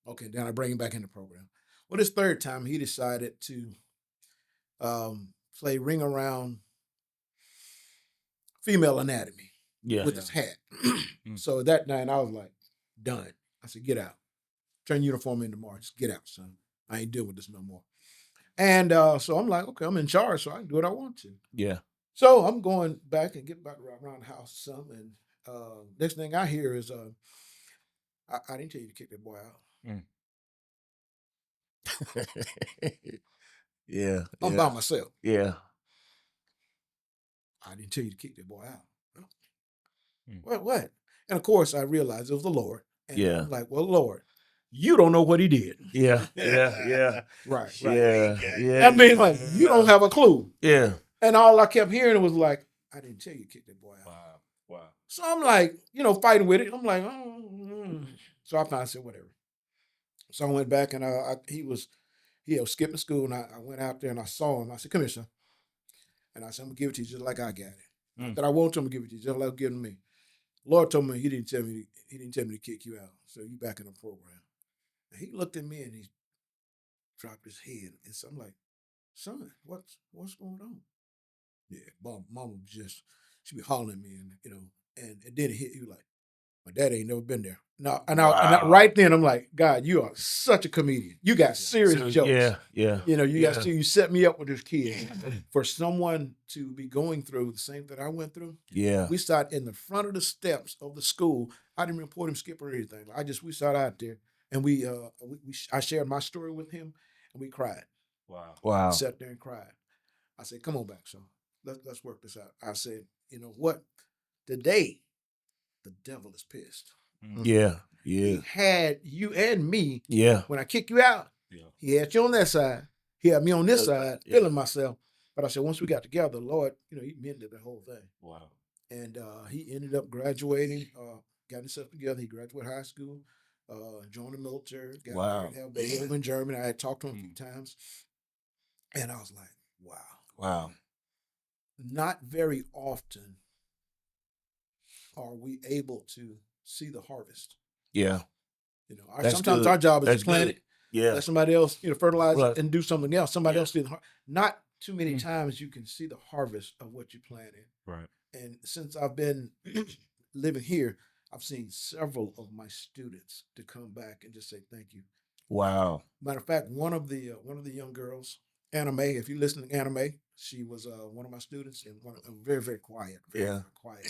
Okay, then I bring him back in the program. Well, this third time he decided to play ring around female anatomy with his hat. So that night I was like, done. I said, get out. Turn uniform in tomorrow. Just get out, son. I ain't dealing with this no more. And so I'm like, okay, I'm in charge, so I can do what I want to. Yeah. So I'm going back and getting back around the house or something. And next thing I hear is, I didn't tell you to kick that boy out. Yeah. I'm by myself. Yeah. I didn't tell you to kick that boy out. What? And of course, I realized it was the Lord. And I'm like, well, Lord, you don't know what he did. Yeah. Right. Yeah. I mean, like, you don't have a clue. Yeah. And all I kept hearing was like, I didn't tell you to kick that boy out. Wow. So I'm like, fighting with it. I'm like, So I finally said, whatever. So I went back and he was skipping school, and I went out there and I saw him. I said, come here, son. And I said, I'm gonna give it to you just like I got it. That I want to, I'm gonna give it to you just like give it to me. Lord told me he didn't tell me to kick you out. So you back in the program. And he looked at me and he dropped his head. And so I'm like, son, what's going on? Yeah, mama just, she be hollering at me, and then it hit you like, my dad ain't never been there. No, and right then I'm like, God, you are such a comedian. You got serious jokes. Yeah. You set me up with this kid. For someone to be going through the same that I went through. Yeah. We sat in the front of the steps of the school. I didn't report him skip or anything. We sat out there and I shared my story with him and we cried. Wow. We sat there and cried. I said, come on back, son. Let's work this out. I said, you know what? Today, the devil is pissed. Yeah. He had you and me. Yeah. When I kick you out, he had you on that side. He had me on this side, feeling myself. But I said, once we got together, Lord, he mended the whole thing. Wow. And he ended up graduating, got himself together. He graduated high school, joined the military, got married, had a baby over in Germany. I had talked to him a few times. And I was like, wow. Wow. Not very often are we able to see the harvest. Yeah. Sometimes our job is to plant it. Yeah. Let somebody else, fertilize and do something else. Somebody else do the not too many times you can see the harvest of what you planted. Right. And since I've been living here, I've seen several of my students to come back and just say thank you. Wow. Matter of fact, one of the young girls, Anime, if you listen to Anime, she was one of my students and very, very quiet. Very quiet.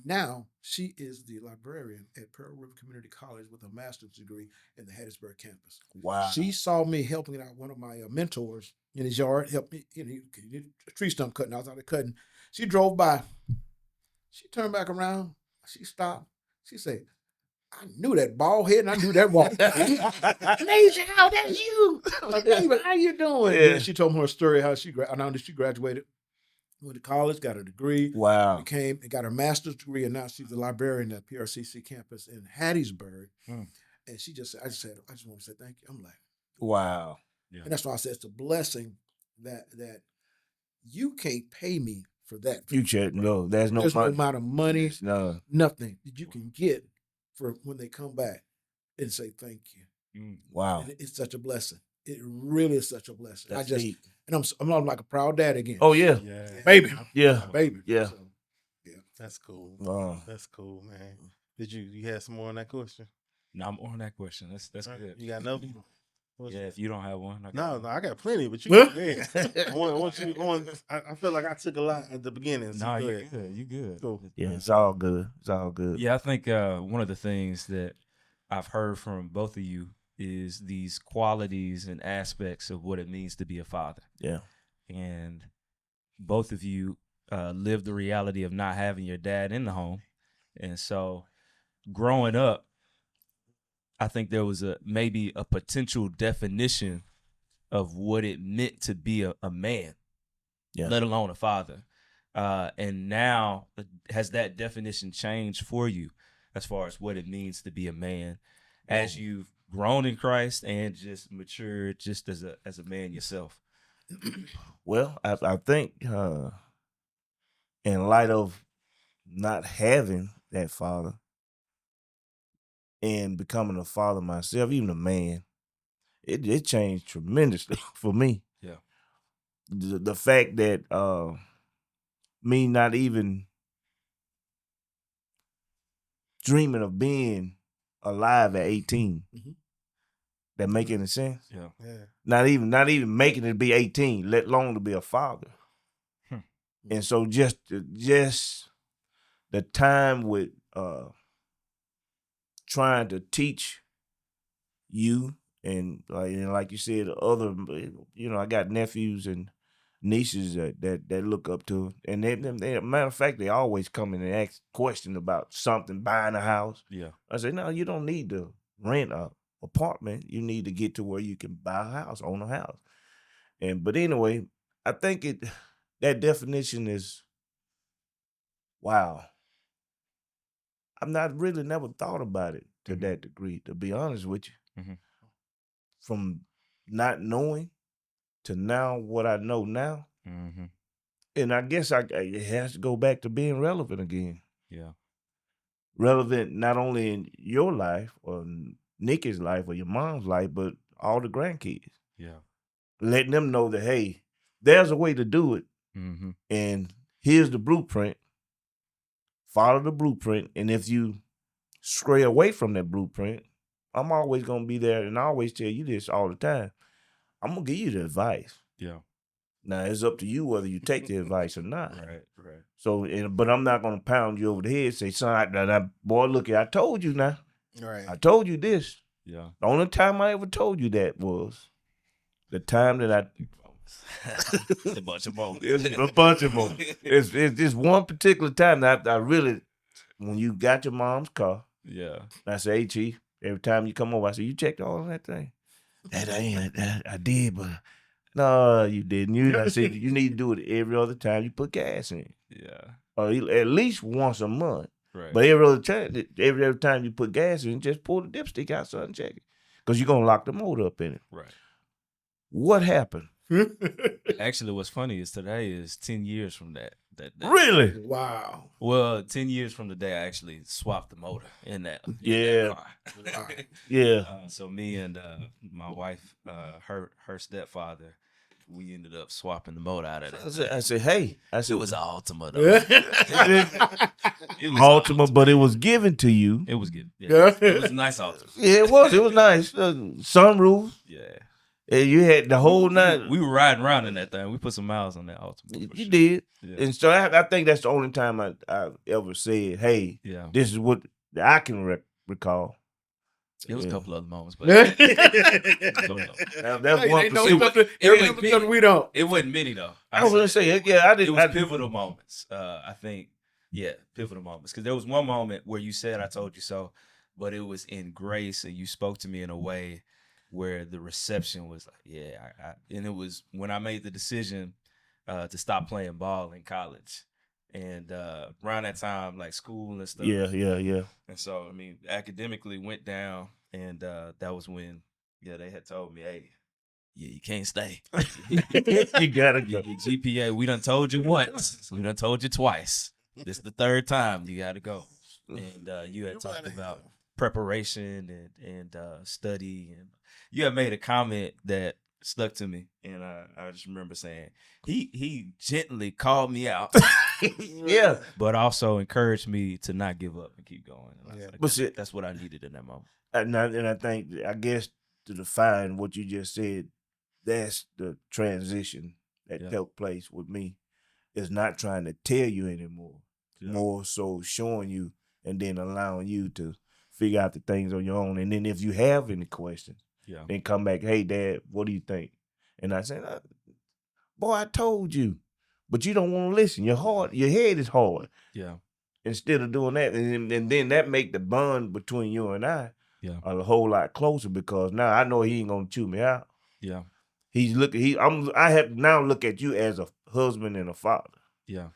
Now she is the librarian at Pearl River Community College with a master's degree in the Hattiesburg campus. Wow. She saw me helping out one of my mentors in his yard, help me, he did a tree stump cutting. I was out there cutting. She drove by. She turned back around. She stopped. She said, I knew that bald head and I knew that walk. Amazing, how that's you. David, how you doing? Yeah. And she told me her story, how she graduated, went to college, got a degree. Wow. Got her master's degree, and now she's a librarian at PRCC campus in Hattiesburg. And she just said, I just want to say thank you. I'm like, wow. Yeah. And that's why I said it's a blessing that you can't pay me for that. Future, no, there's no amount of money, nothing that you can get for when they come back and say thank you. Wow. And it's such a blessing. It really is such a blessing. That's neat. And I'm like a proud dad again. Oh yeah. Baby. Yeah. Baby. Yeah. So, That's cool. Wow. That's cool, man. Did you had some more on that question? No, I'm on that question. That's good. You got another? Yeah, if you don't have one, no, I got plenty. But you, I want you on. I feel like I took a lot at the beginning. So no, you good. You good. Cool. Yeah, it's all good. It's all good. Yeah, I think one of the things that I've heard from both of you is these qualities and aspects of what it means to be a father. Yeah, and both of you live the reality of not having your dad in the home, and so growing up, I think there was maybe a potential definition of what it meant to be a man, let alone a father. And now, has that definition changed for you as far as what it means to be a man as you've grown in Christ and just matured just as a man yourself? Well, I think in light of not having that father and becoming a father myself, even a man, it changed tremendously for me. Yeah. The fact that me not even dreaming of being alive at 18. Mm-hmm. That make any sense? Yeah. Not even making it be 18, let alone to be a father. And so just the time with trying to teach you and like you said, other, I got nephews and nieces that look up to, and they matter of fact, they always come in and ask questions about something, buying a house. Yeah. I say, no, you don't need to rent a apartment. You need to get to where you can buy a house, own a house. But anyway, I think that definition is, wow. I've not really never thought about it to that degree, to be honest with you. Mm-hmm. From not knowing to now what I know now. Mm-hmm. And I guess it has to go back to being relevant again. Yeah. Relevant not only in your life or Nikki's life or your mom's life, but all the grandkids. Yeah. Letting them know that, hey, there's a way to do it. Mm-hmm. And here's the blueprint. Follow the blueprint. And if you stray away from that blueprint, I'm always going to be there. And I always tell you this all the time. I'm going to give you the advice. Yeah. Now, it's up to you whether you take the advice or not. Right. So, but I'm not going to pound you over the head and say, son, boy, look, I told you now. Right. I told you this. Yeah. The only time I ever told you that was the time that It's a bunch of moments. It's a bunch of moments. It's just one particular time that I really, when you got your mom's car. Yeah. I say, hey, Chief, every time you come over, I say, you checked all of that thing? I did, but no, you didn't. I said, you need to do it every other time you put gas in. Yeah. Or at least once a month. Right. But every time you put gas in, just pull the dipstick out and check it. Because you're going to lock the motor up in it. Right. What happened? Actually, what's funny is today is 10 years from that. Really? Wow. Well, 10 years from the day I actually swapped the motor in that car. Yeah. So me and my wife, her stepfather, we ended up swapping the motor out of that. I said, hey. It was an Altima, though. It was Altima, but it was given to you. It was good. Yeah. It was a nice Altima. Yeah, it was. It was nice. Sunroof. Yeah. And you had the whole night. We were riding around in that thing. We put some miles on that Altima. You did. Yeah. And so I think that's the only time I ever said, hey, this is what I can recall. It was a couple other moments, but that's one. We don't. It wasn't many though. I was gonna say, I did. It was pivotal moments. I think, pivotal moments. Because there was one moment where you said, "I told you so," but it was in grace, and you spoke to me in a way where the reception was like, and it was when I made the decision to stop playing ball in college. And around that time, like school and stuff. Yeah. And so, I mean, academically went down, and that was when, they had told me, hey, you can't stay. You gotta go. Your GPA, we done told you once. We done told you twice. This is the third time you gotta go. And you had talked about preparation and study. And you had made a comment that stuck to me, and I just remember saying he gently called me out, Yeah, but also encouraged me to not give up and keep going. And Yeah. like, that's what I needed in that moment. and I think, I guess, to define what you just said, that's the transition that took place with me. Is not trying to tell you anymore, more so showing you and then allowing you to figure out the things on your own. And then if you have any questions, then come back, hey, Dad, what do you think? And I said, boy, I told you, but you don't want to listen. Your head is hard. Yeah. Instead of doing that, and then that make the bond between you and I a whole lot closer, because now I know he ain't gonna chew me out. Yeah. I have to now look at you as a husband and a father. Yeah.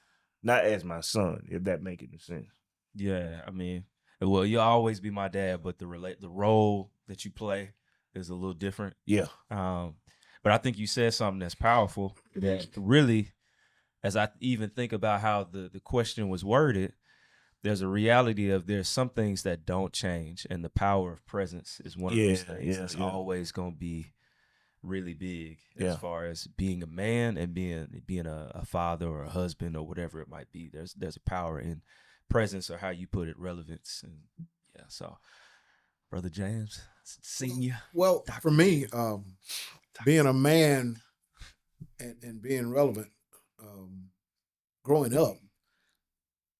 Not as my son, if that make any sense. Yeah, I mean, well, you'll always be my dad, but the role that you play is a little different. Yeah. But I think you said something that's powerful that really, as I even think about how the question was worded, there's a reality of there's some things that don't change, and the power of presence is one of those things that's always going to be really big as far as being a man and being a father or a husband or whatever it might be. There's a power in presence, or how you put it, relevance. And so Brother James Senior. Well, for me, being a man and being relevant, growing up,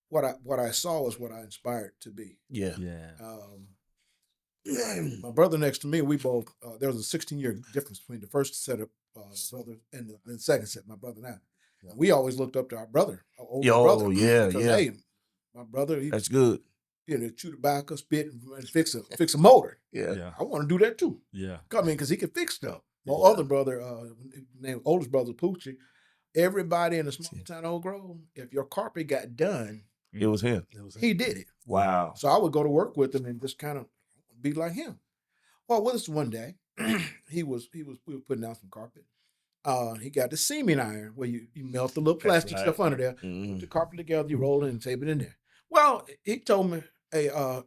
what I saw was what I inspired to be. Yeah. My brother next to me, we both, there was a 16-year difference between the first set of brothers and the second set, my brother and I. Yeah. We always looked up to our brother, our older brother. Because, hey, my brother, that's good. Chew tobacco, spit, and fix a motor. Yeah. I want to do that too. Yeah. I mean, because he can fix stuff. My other brother, named oldest brother, Poochie, everybody in the small town Old Grove, if your carpet got done, it was him. He did it. Wow. So I would go to work with him and just kind of be like him. Well, with us one day, we were putting down some carpet. He got the seaming iron where you melt the little plastic stuff under there, put the carpet together, you roll it and tape it in there. Well, he told me, hey,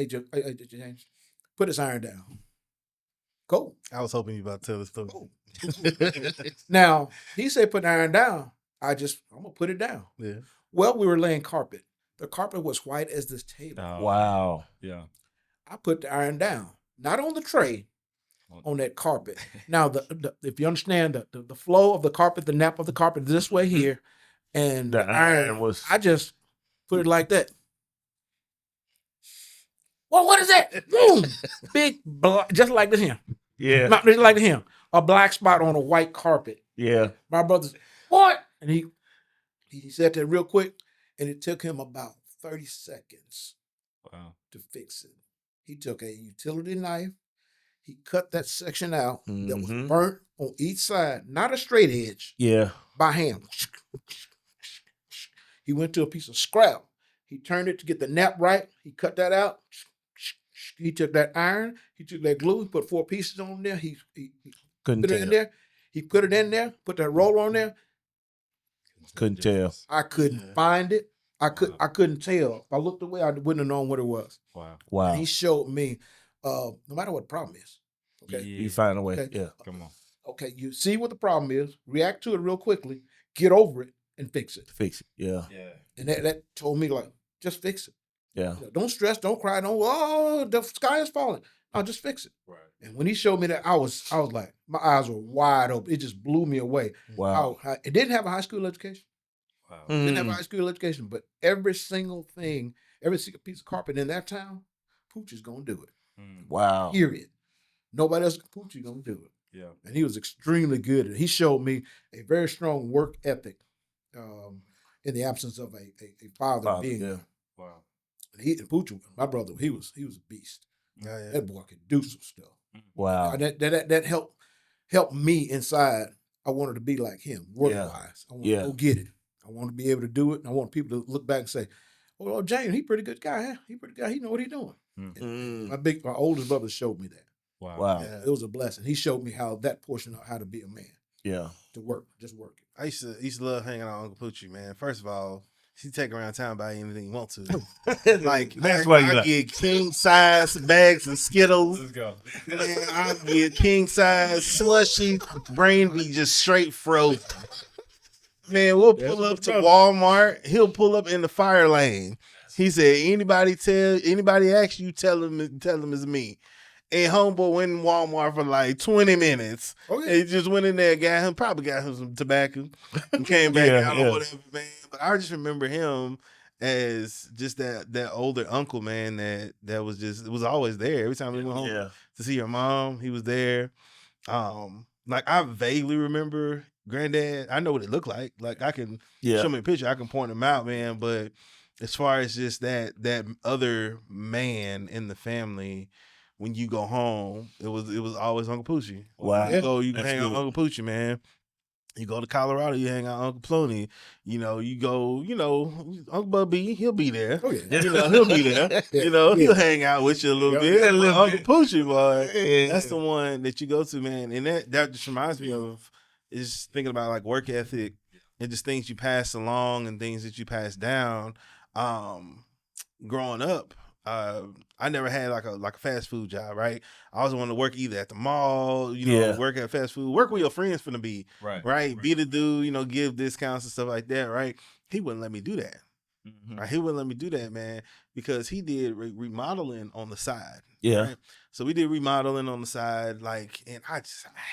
James, put this iron down. Cool. I was hoping you about to tell this story. Cool. Now, he said put the iron down. I'm gonna put it down. Yeah. Well, we were laying carpet. The carpet was white as this table. Oh, wow. Yeah. I put the iron down, not on the tray, on that carpet. Now, if you understand the flow of the carpet, the nap of the carpet this way here, and the iron was, I just put it like that. Well, what is that? Boom! Big black, just like this here. Yeah. Just like this here. A black spot on a white carpet. Yeah. My brother said, what? And he said that real quick, and it took him about 30 seconds to fix it. He took a utility knife. He cut that section out that was burnt on each side, not a straight edge. Yeah. By hand. He went to a piece of scrap. He turned it to get the nap right. He cut that out. He took that iron. He took that glue. He put 4 pieces on there. He put it in there. He put it in there. Put that roller on there. Couldn't tell. I couldn't find it. I couldn't tell. If I looked away, I wouldn't have known what it was. Wow. And he showed me, no matter what the problem is. Okay. You find a way. Okay. Yeah. Come on. Okay. You see what the problem is, react to it real quickly, get over it, and fix it. Fix it. Yeah. Yeah. And that told me, like, just fix it. Yeah. Don't stress, don't cry, the sky is falling. No, just fix it. Right. And when he showed me that, I was like, my eyes were wide open. It just blew me away. Wow. It didn't have a high school education. Wow. Didn't have a high school education, but every single thing, every single piece of carpet in that town, Poochie's gonna do it. Wow. Period. Nobody else, Poochie's gonna do it. Yeah. And he was extremely good at it. He showed me a very strong work ethic in the absence of a father being there. Wow. And Poochie, my brother, he was a beast. Yeah. That boy could do some stuff. Wow. That helped me inside. I wanted to be like him, work-wise. I want to go get it. I want to be able to do it. And I want people to look back and say, "Oh, James, he pretty good guy. Huh? He pretty good guy. He know what he's doing." My oldest brother showed me that. Wow. Yeah, it was a blessing. He showed me how that portion of how to be a man. Yeah. To work, just work it. I used to love hanging out with Uncle Poochie, man. First of all, He take around town, buy anything you want to. Like that's why you I get king size bags of Skittles. Let's go. Man, I get king size slushy. Brain be just straight frozen. Man, we'll pull up to Walmart. He'll pull up in the fire lane. He said, anybody ask you, tell them it's me. And homeboy went in Walmart for like 20 minutes. Okay. He just went in there, probably got him some tobacco and came back out or whatever, man. But I just remember him as just that older uncle, man, that was always there. Every time we went home to see your mom, he was there. Like I vaguely remember Granddad. I know what it looked like. Like I can show me a picture, I can point him out, man. But as far as just that other man in the family, when you go home, it was always Uncle Poochie. Wow. You can hang out with Uncle Poochie, man. You go to Colorado, you hang out with Uncle Ploney. You go, Uncle Bubby, he'll be there. Oh, yeah. He'll be there. He'll hang out with you a little bit. Uncle Poochie, boy, that's the one that you go to, man. And that just reminds me of is thinking about like work ethic and just things you pass along and things that you pass down. Growing up, I never had like a fast food job, right? I always wanted to work either at the mall, work at fast food, work with your friends finna be, right? Be the dude, give discounts and stuff like that, right? He wouldn't let me do that. Mm-hmm. Right? He wouldn't let me do that, man, because he did remodeling on the side. Yeah. Right? So we did remodeling on the side, and I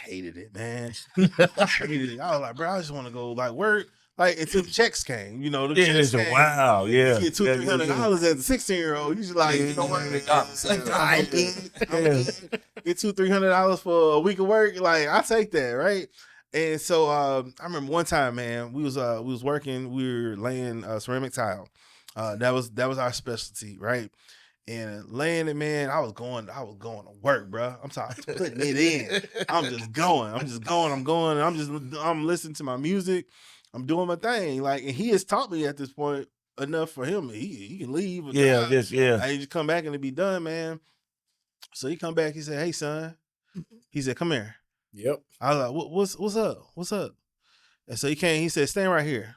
hated it, man. I hated it. I was like, bro, I just want to go like work. Like until the checks came, the checks came. Wow, yeah. You get $200-$300 as a 16-year-old. You just like, get $200-$300 for a week of work. Like I take that, right? And so I remember one time, man, we was working. We were laying ceramic tile. That was our specialty, right? And laying it, man, I was going to work, bro. I'm sorry, putting it in. I'm just going. I'm listening to my music. I'm doing my thing. Like, and he has taught me at this point enough for him. He can leave. Yeah. I just come back and it be done, man. So he come back. He said, "Hey, son." He said, "Come here." Yep. I was like, "What's up? What's up?" And so he came. He said, "Stand right here."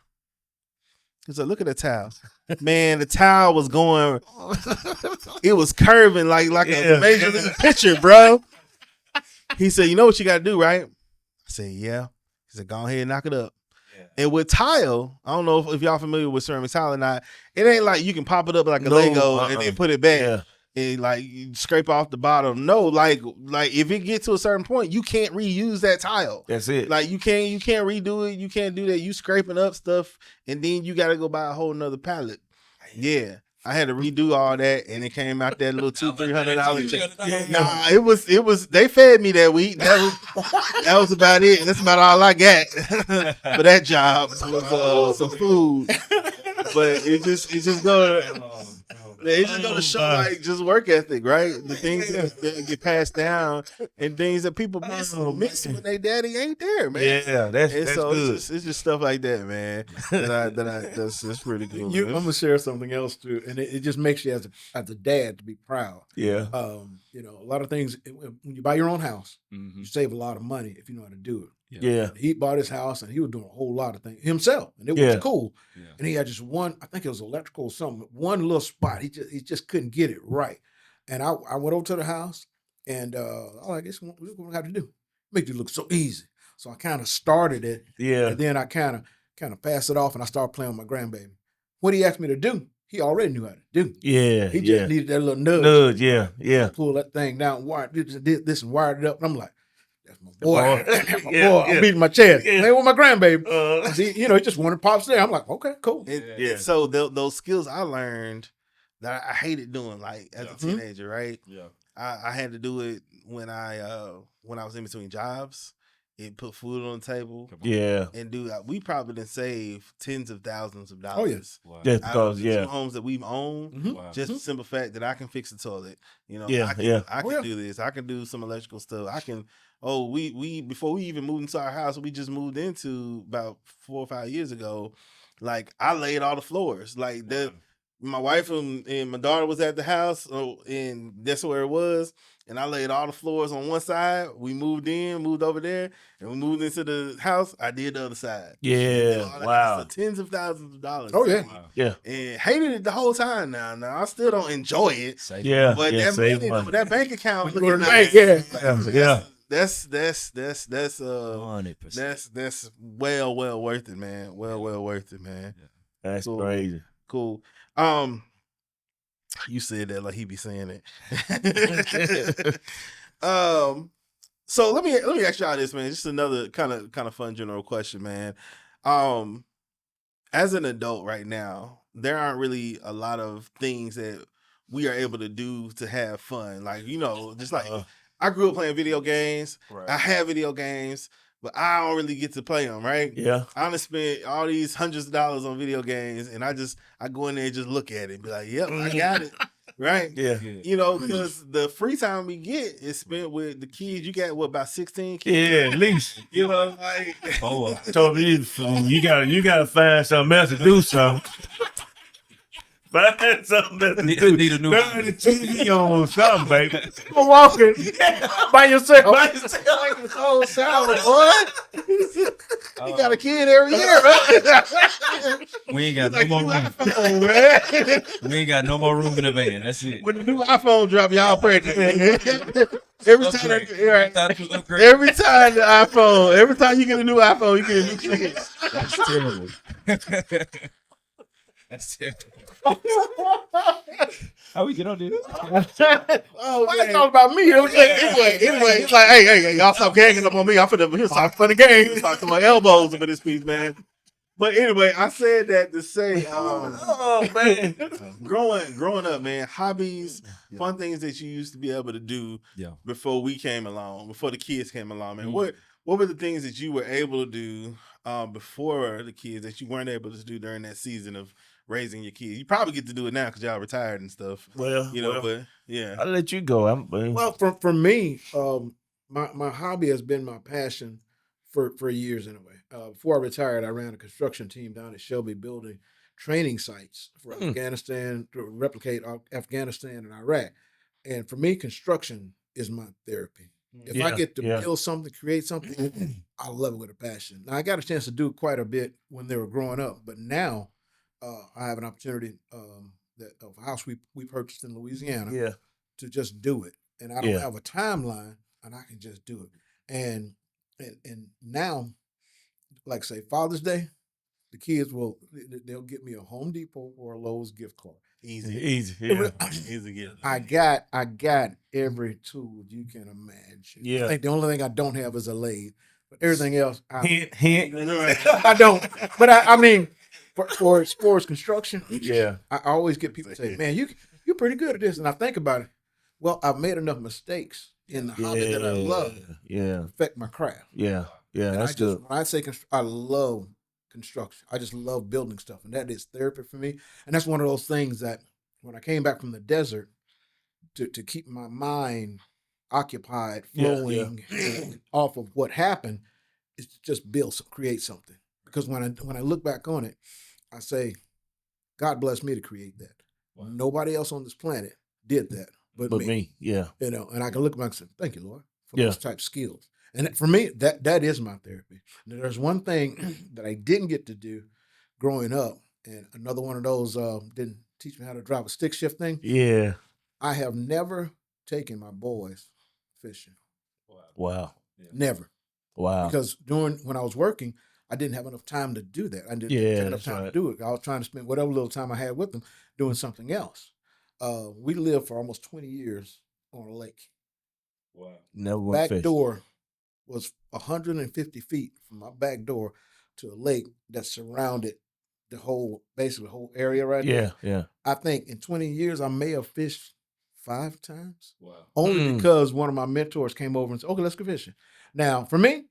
He said, "Look at the towel." Man, the towel was going. It was curving like a major league pitcher, bro. He said, "You know what you got to do, right?" I said, "Yeah." He said, "Go ahead and knock it up." And with tile, I don't know if y'all familiar with ceramic tile or not. It ain't like you can pop it up like a Lego and then put it back and like you scrape off the bottom. No, like if it gets to a certain point, you can't reuse that tile. That's it. Like you can't redo it. You can't do that. You scraping up stuff and then you got to go buy a whole nother pallet. Yeah. I had to redo all that, and it came out that little $200-$300 check. Nah, it was. They fed me that week. That was about it. That's about all I got for that job. Was some food, but it just gonna show like just work ethic, right? The things that get passed down and things that people miss when their daddy ain't there, man. Yeah, that's so good. It's just stuff like that, man. That's pretty cool. I'm gonna share something else too, and it just makes you as a dad to be proud. Yeah. A lot of things when you buy your own house, you save a lot of money if you know how to do it. Yeah. He bought his house and he was doing a whole lot of things himself, and it was cool. Yeah. And he had just one, I think it was electrical or something, one little spot. He just couldn't get it right. And I went over to the house and I was like, this is what we have to do. Make it look so easy. So I kind of started it. Yeah. And then I kind of passed it off and I started playing with my grandbaby. What he asked me to do, he already knew how to do. Yeah. He just needed that little nudge. Yeah. Pull that thing down, did this and wired it up. And I'm like, that's my boy. That's my boy. I'm beating my chest. Playing with my grandbaby. He just wanted pops there. I'm like, okay, cool. So those skills I learned that I hated doing, like as a teenager, right? Yeah. I had to do it when I was in between jobs. It put food on the table. Yeah. And we probably didn't save tens of thousands of dollars. Oh, yes. Wow. Just because, two homes that we've owned, just the simple fact that I can fix the toilet. I can do this. I can do some electrical stuff. I can, we before we even moved into our house, we just moved into about 4 or 5 years ago, like I laid all the floors. Like my wife and my daughter was at the house, and that's where it was. And I laid all the floors on one side. We moved over there, and we moved into the house. I did the other side. Yeah, wow. So tens of thousands of dollars. Oh yeah, yeah. And hated it the whole time. Now I still don't enjoy it. Yeah, but yeah, that bank account. Go to the bank, yeah. That's 100%. That's well worth it, man. Well worth it, man. That's cool. crazy. Cool. You said that like he be saying it. So let me ask y'all this, man. Just another kind of fun general question, man. As an adult right now, there aren't really a lot of things that we are able to do to have fun. Like, just like I grew up playing video games. Right. I have video games, but I don't really get to play them, right? Yeah. I done spent all these hundreds of dollars on video games, and I go in there and just look at it and be like, yep, I got it. Right? Yeah. Because the free time we get is spent with the kids. You got, about 16 kids? Yeah, at least. Like. Told me, you gotta find something else to do something. Find something else to do. Need a new Turn the TV on something, baby. I'm walking by yourself. Like this whole salad, boy. You got a kid every year, man. We ain't got no more room. iPhone, man. We ain't got no more room in the van. That's it. When the new iPhone drop, y'all practice. Every time you get a new iPhone, you get a new kid. That's terrible. That's terrible. How we get on this? Why you talking about me? Anyway, it's like, hey, y'all stop ganging up on me. I'm finna start funny games. Talk to my elbows over this piece, man. But anyway, I said that to say, man, growing up, man, hobbies, fun things that you used to be able to do before we came along, before the kids came along, man. What were the things that you were able to do before the kids that you weren't able to do during that season of raising your kids? You probably get to do it now because y'all retired and stuff. Well, but yeah, I'll let you go. Well, for me, my hobby has been my passion for years anyway. Before I retired, I ran a construction team down at Shelby building training sites for Afghanistan, to replicate Afghanistan and Iraq. And for me, construction is my therapy. If I get to build something, create something, I love it with a passion. Now, I got a chance to do it quite a bit when they were growing up, but now I have an opportunity of a house we purchased in Louisiana to just do it. And I don't have a timeline, and I can just do it. And now, like say Father's Day, the kids they'll get me a Home Depot or a Lowe's gift card. Easy. Easy gift. I got every tool you can imagine. Yeah. I think the only thing I don't have is a lathe, but everything else hint. I don't. But I mean, for sports construction, I always get people to say, "Man, you're pretty good at this," and I think about it. Well, I've made enough mistakes in the hobby that I love to affect my craft. Yeah, that's good. When I say I love construction, I just love building stuff, and that is therapy for me. And that's one of those things that when I came back from the desert, to keep my mind occupied, flowing off of what happened, is to just create something. Because when I look back on it, I say, God bless me to create that. Wow. Nobody else on this planet did that but me. Yeah. And I can look back and say, thank you, Lord, for those type of skills. And for me, that is my therapy. And there's one thing that I didn't get to do growing up, and another one of those didn't teach me how to drive a stick shift thing. Yeah. I have never taken my boys fishing. Wow. Never. Wow. Because when I was working, I didn't have enough time to do that. I didn't have enough time to do it. I was trying to spend whatever little time I had with them doing something else. We lived for almost 20 years on a lake. Wow. Never went back door was 150 feet from my back door to a lake that surrounded basically the whole area right there. Yeah. I think in 20 years, I may have fished 5 times. Wow. Only because one of my mentors came over and said, okay, let's go fishing. Now, for me,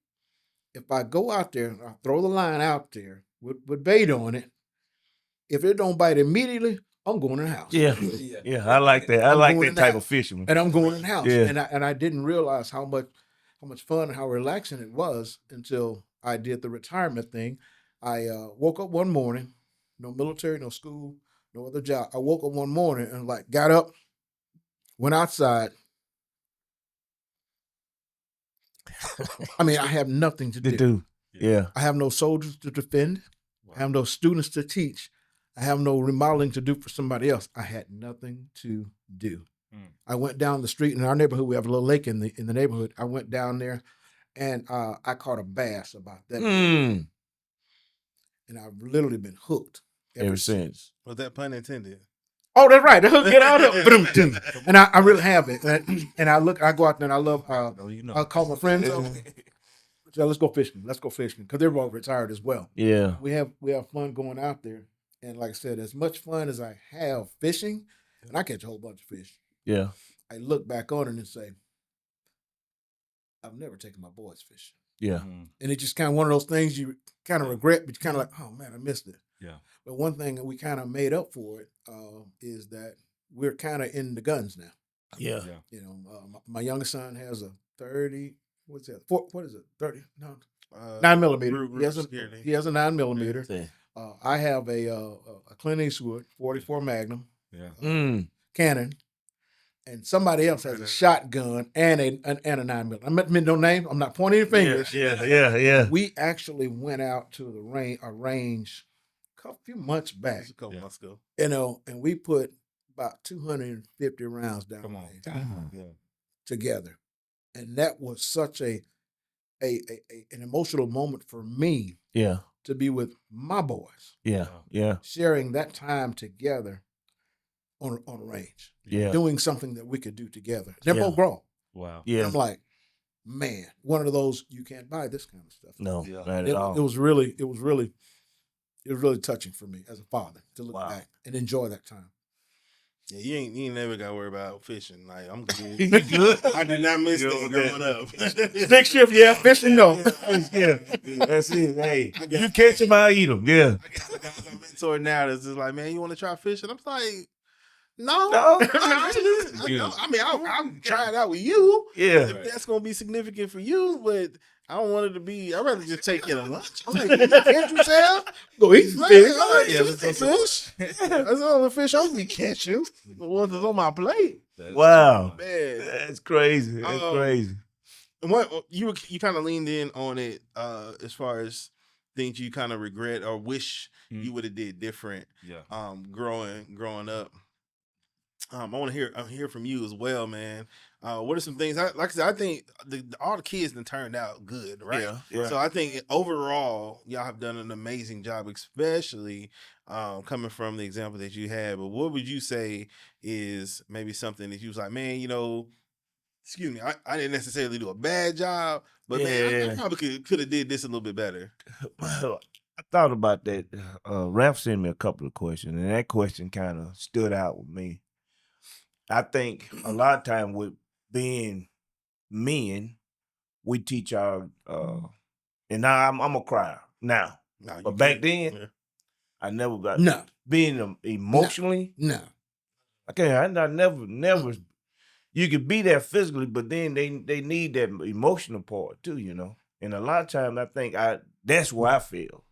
if I go out there, I throw the line out there with bait on it, if it don't bite immediately, I'm going in the house. Yeah, I like that. I like that type of fishing. And I'm going in the house. Yeah. And I didn't realize how much fun and how relaxing it was until I did the retirement thing. I woke up one morning, no military, no school, No other job. I woke up one morning and like got up, went outside. I mean, I have nothing to do. Yeah. I have no soldiers to defend. Wow. I have no students to teach. I have no remodeling to do for somebody else. I had nothing to do. I went down the street in our neighborhood. We have a little lake in the neighborhood. I went down there, and I caught a bass about that. And I've literally been hooked ever since. Was that pun intended? Oh, that's right. The hook get out of and I really have it. And I go out there and I love. I call my friends. So let's go fishing. Let's go fishing because they're all retired as well. Yeah, we have fun going out there. And like I said, as much fun as I have fishing, and I catch a whole bunch of fish. Yeah. I look back on it and say, I've never taken my boys fishing. Yeah. And it's just kind of one of those things you kind of regret, but you're kind of like, oh man, I missed it. Yeah. But one thing that we kind of made up for it is that we're kind of in the guns now. Yeah. You know, my youngest son has a 30. What's that? What is it? 30? No, 9mm. He has a 9mm. Yeah. I have a Clint Eastwood 44 Magnum. Yeah. Cannon. And somebody else has a shotgun and a 9mm. I meant no name. I'm not pointing any fingers. Yeah. We actually went out to a range a few months back. A couple months ago. You know, and we put about 250 rounds down. Come on. Together. And that was such an emotional moment for me. Yeah. To be with my boys. Yeah. Sharing that time together on a range. Yeah. Doing something that we could do together. They're both grown. Wow. Yeah. And I'm like, man, one of those, you can't buy this kind of stuff. No, not at all. It was really touching for me as a father to look back and enjoy that time. Yeah, you ain't never got to worry about fishing. Like, I'm good. You good? I did not miss that growing up. Stick shift, yeah. Fishing, no. Yeah. That's it. Hey, you catch them, I eat them. Yeah. I got a mentor now that's just like, man, you want to try fishing? I'm like, no. I mean, I'll try it out with you. Yeah. If that's going to be significant for you, but I don't want it to be, I'd rather just take you to lunch. I'm like, can't you tell? Go eat some fish. fish. That's all the fish I'm going to catch you. The ones that's on my plate. Wow. Man. That's crazy. That's crazy. And what you kind of leaned in on it as far as things you kind of regret or wish you would have did different. Yeah. Growing up. I want to hear from you as well, man. What are some things? Like I said, I think all the kids have turned out good, right? Yeah. So I think overall, y'all have done an amazing job, especially coming from the example that you had. But what would you say is maybe something that you was like, man, you know, excuse me, I didn't necessarily do a bad job, but man, I probably could have did this a little bit better. Well, I thought about that. Ralph sent me a couple of questions, and that question kind of stood out with me. I think a lot of time with being men, we teach our and now I'm a crier now. But back then, I never got being emotionally. No. I never you could be there physically, but then they need that emotional part too, you know. And a lot of times I think that's where I feel.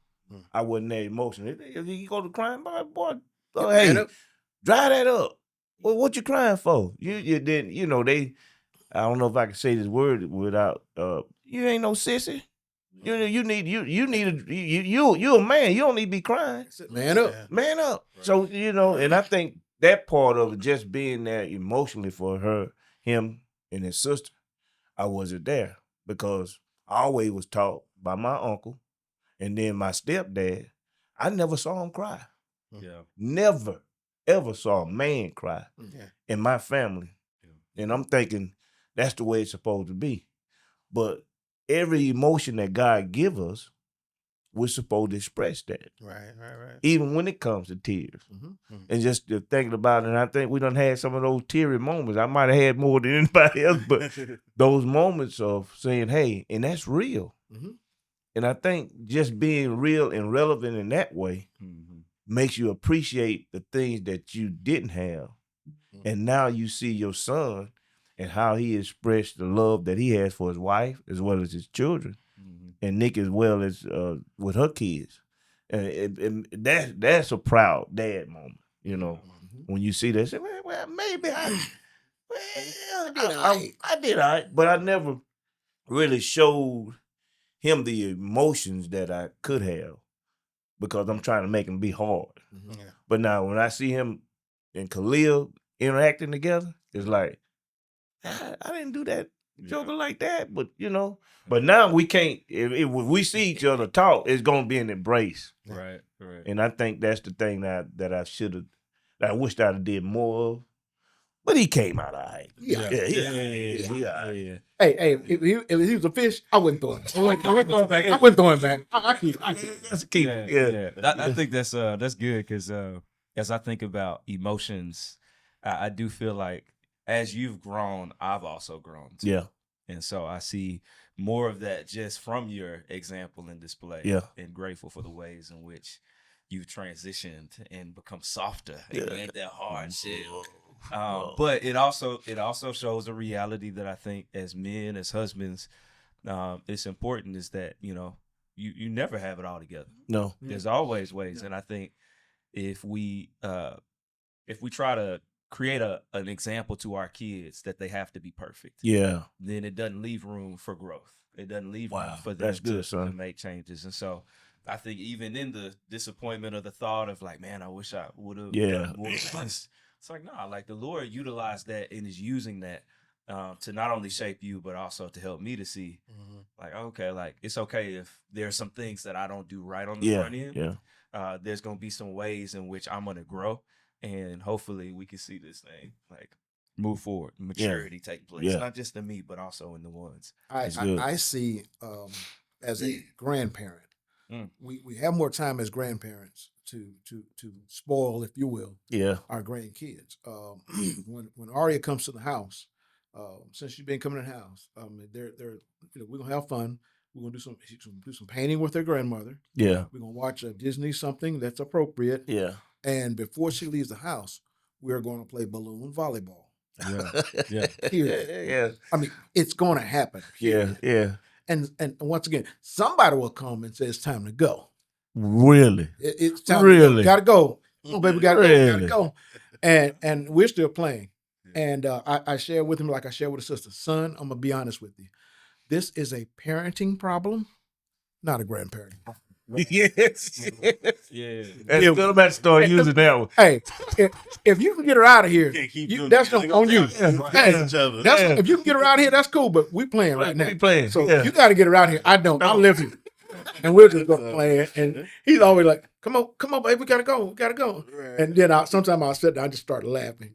I wasn't that emotional. If you go to crying, boy, hey, dry that up. Well, what you crying for? You didn't, you know, I don't know if I can say this word without you ain't no sissy. You're a man. You don't need to be crying. Man up. Man up. Right. So, you know, and I think that part of it, just being there emotionally for him and his sister, I wasn't there because I always was taught by my uncle and then my stepdad. I never saw him cry. Yeah. Never, ever saw a man cry in my family. Yeah. And I'm thinking that's the way it's supposed to be. But every emotion that God give us, we're supposed to express that. Right. Even when it comes to tears. Mm-hmm. And just thinking about it, and I think we done had some of those teary moments. I might have had more than anybody else, but those moments of saying, hey, and that's real. Mm-hmm. And I think just being real and relevant in that way makes you appreciate the things that you didn't have. Mm-hmm. And now you see your son and how he expressed the love that he has for his wife as well as his children. And Nick as well as with her kids. And that's a proud dad moment. You know, when you see that, say, well, maybe I did all right, but I never really showed him the emotions that I could have because I'm trying to make him be hard. Yeah. But now when I see him and Khalil interacting together, it's like, I didn't do that joker like that, but you know. But now we can't. If we see each other talk, it's gonna be an embrace. Right. And I think that's the thing that I should have. That I wished I'd have did more of. But he came out all right. Yeah. Hey, if he was a fish, I wouldn't throw him. I wouldn't throw him back. I wouldn't throw him back. I keep. Yeah. I think that's good because as I think about emotions, I do feel like as you've grown, I've also grown too. Yeah. And so I see more of that just from your example and display. Yeah. And grateful for the ways in which you've transitioned and become softer and you ain't that hard shit. But it also shows a reality that I think as men, as husbands, it's important is that, you know, you never have it all together. No. There's always ways. And I think if we try to create an example to our kids that they have to be perfect, then it doesn't leave room for growth. It doesn't leave room for them to make changes. And so I think even in the disappointment of the thought of like, man, I wish I would have done more. It's like, nah, like the Lord utilized that and is using that to not only shape you, but also to help me to see like, okay, like it's okay if there's some things that I don't do right on the front end. Yeah. There's going to be some ways in which I'm going to grow. And hopefully we can see this thing like move forward, maturity take place, not just in me, but also in the ones. I see as a grandparent, we have more time as grandparents to spoil, if you will, our grandkids. When Aria comes to the house, since she's been coming to the house, we're gonna have fun. We're gonna do some painting with her grandmother. Yeah, we're gonna watch a Disney something that's appropriate. Yeah. And before she leaves the house, we're going to play balloon volleyball. Yeah. Yeah. I mean, it's going to happen. Yeah. And once again, somebody will come and say it's time to go. Really? It's time to go. Gotta go. Oh, baby, gotta go. And we're still playing. And I share with him like I share with a sister. Son, I'm gonna be honest with you. This is a parenting problem, not a grandparenting problem. Yes. Yeah. And still about to start using that one. Hey, if you can get her out of here, that's on you. If you can get her out of here, that's cool. But we playing right now. We playing. So you got to get her out of here. I don't. I live here, and we're just gonna play. And he's always like, "Come on, baby, we gotta go. Right. And then sometimes I'll sit there, I just start laughing.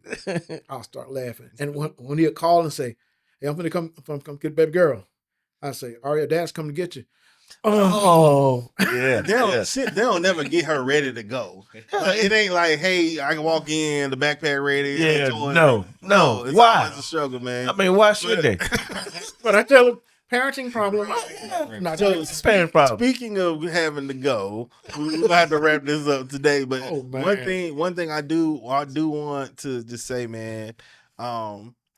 I'll start laughing, and when he'll call and say, "Hey, I'm gonna come get baby girl," I say, "Aria, Dad's coming to get you." Oh, yeah. They don't never get her ready to go. It ain't like, hey, I can walk in, the backpack ready. Yeah, no. It's Why? It's a struggle, man. I mean, why should they? But I tell them, parenting problem. Not parenting problem. Speaking of having to go, we'll have to wrap this up today. But one thing I do want to just say, man.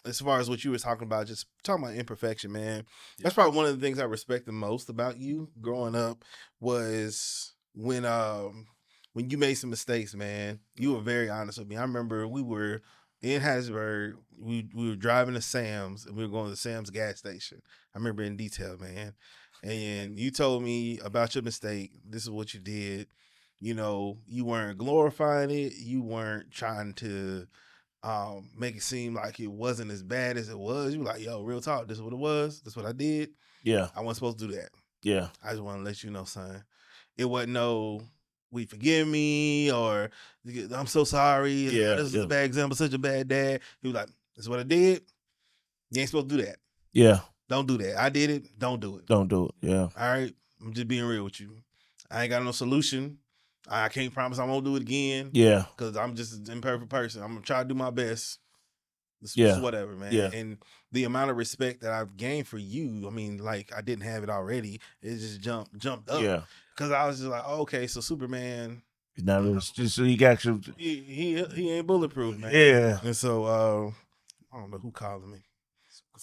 As far as what you were talking about, just talking about imperfection, man. That's probably one of the things I respect the most about you growing up was when you made some mistakes, man. You were very honest with me. I remember we were in Hattiesburg. We were driving to Sam's, and we were going to the Sam's gas station. I remember in detail, man. And you told me about your mistake. This is what you did. You know, you weren't glorifying it. You weren't trying to make it seem like it wasn't as bad as it was. You were like, yo, real talk, this is what it was. This is what I did. Yeah. I wasn't supposed to do that. Yeah. I just want to let you know, son. It wasn't no, we forgive me, or I'm so sorry. Yeah. This is a bad example, such a bad dad. He was like, this is what I did. You ain't supposed to do that. Yeah. Don't do that. I did it. Don't do it. Don't do it. Yeah. All right. I'm just being real with you. I ain't got no solution. I can't promise I won't do it again. Yeah. Because I'm just an imperfect person. I'm going to try to do my best. Yeah. Whatever, man. Yeah. And the amount of respect that I've gained for you, I mean, like, I didn't have it already. It just jumped up. Yeah. Because I was just like, oh, okay, so Superman. Now it's just so he got some. He ain't bulletproof, man. Yeah. And so, I don't know who calling me.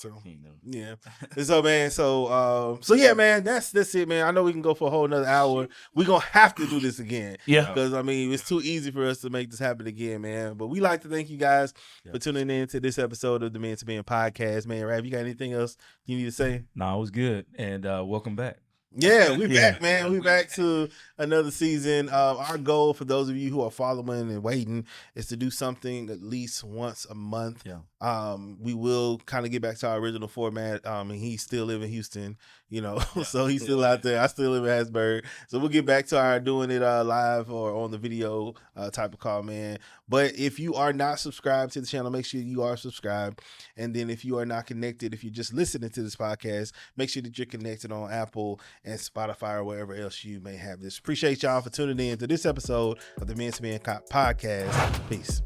So yeah. And so man, so yeah, man, that's it, man. I know we can go for a whole another hour. We're gonna have to do this again. Yeah. Because I mean it's too easy for us to make this happen again, man. But we like to thank you guys for tuning in to this episode of the Men to Men podcast. Man, Rav, you got anything else you need to say? No, it was good. And welcome back. Yeah, we back, man. We back to another season. Our goal for those of you who are following and waiting is to do something at least once a month. Yeah. We will kind of get back to our original format. And he still live in Houston, you know, so he's still out there. I still live in Hattiesburg. So we'll get back to our doing it live or on the video type of call, man. But if you are not subscribed to the channel, make sure you are subscribed. And then if you are not connected, if you're just listening to this podcast, make sure that you're connected on Apple and Spotify or wherever else you may have this. Appreciate y'all for tuning in to this episode of the Men to Men podcast. Peace.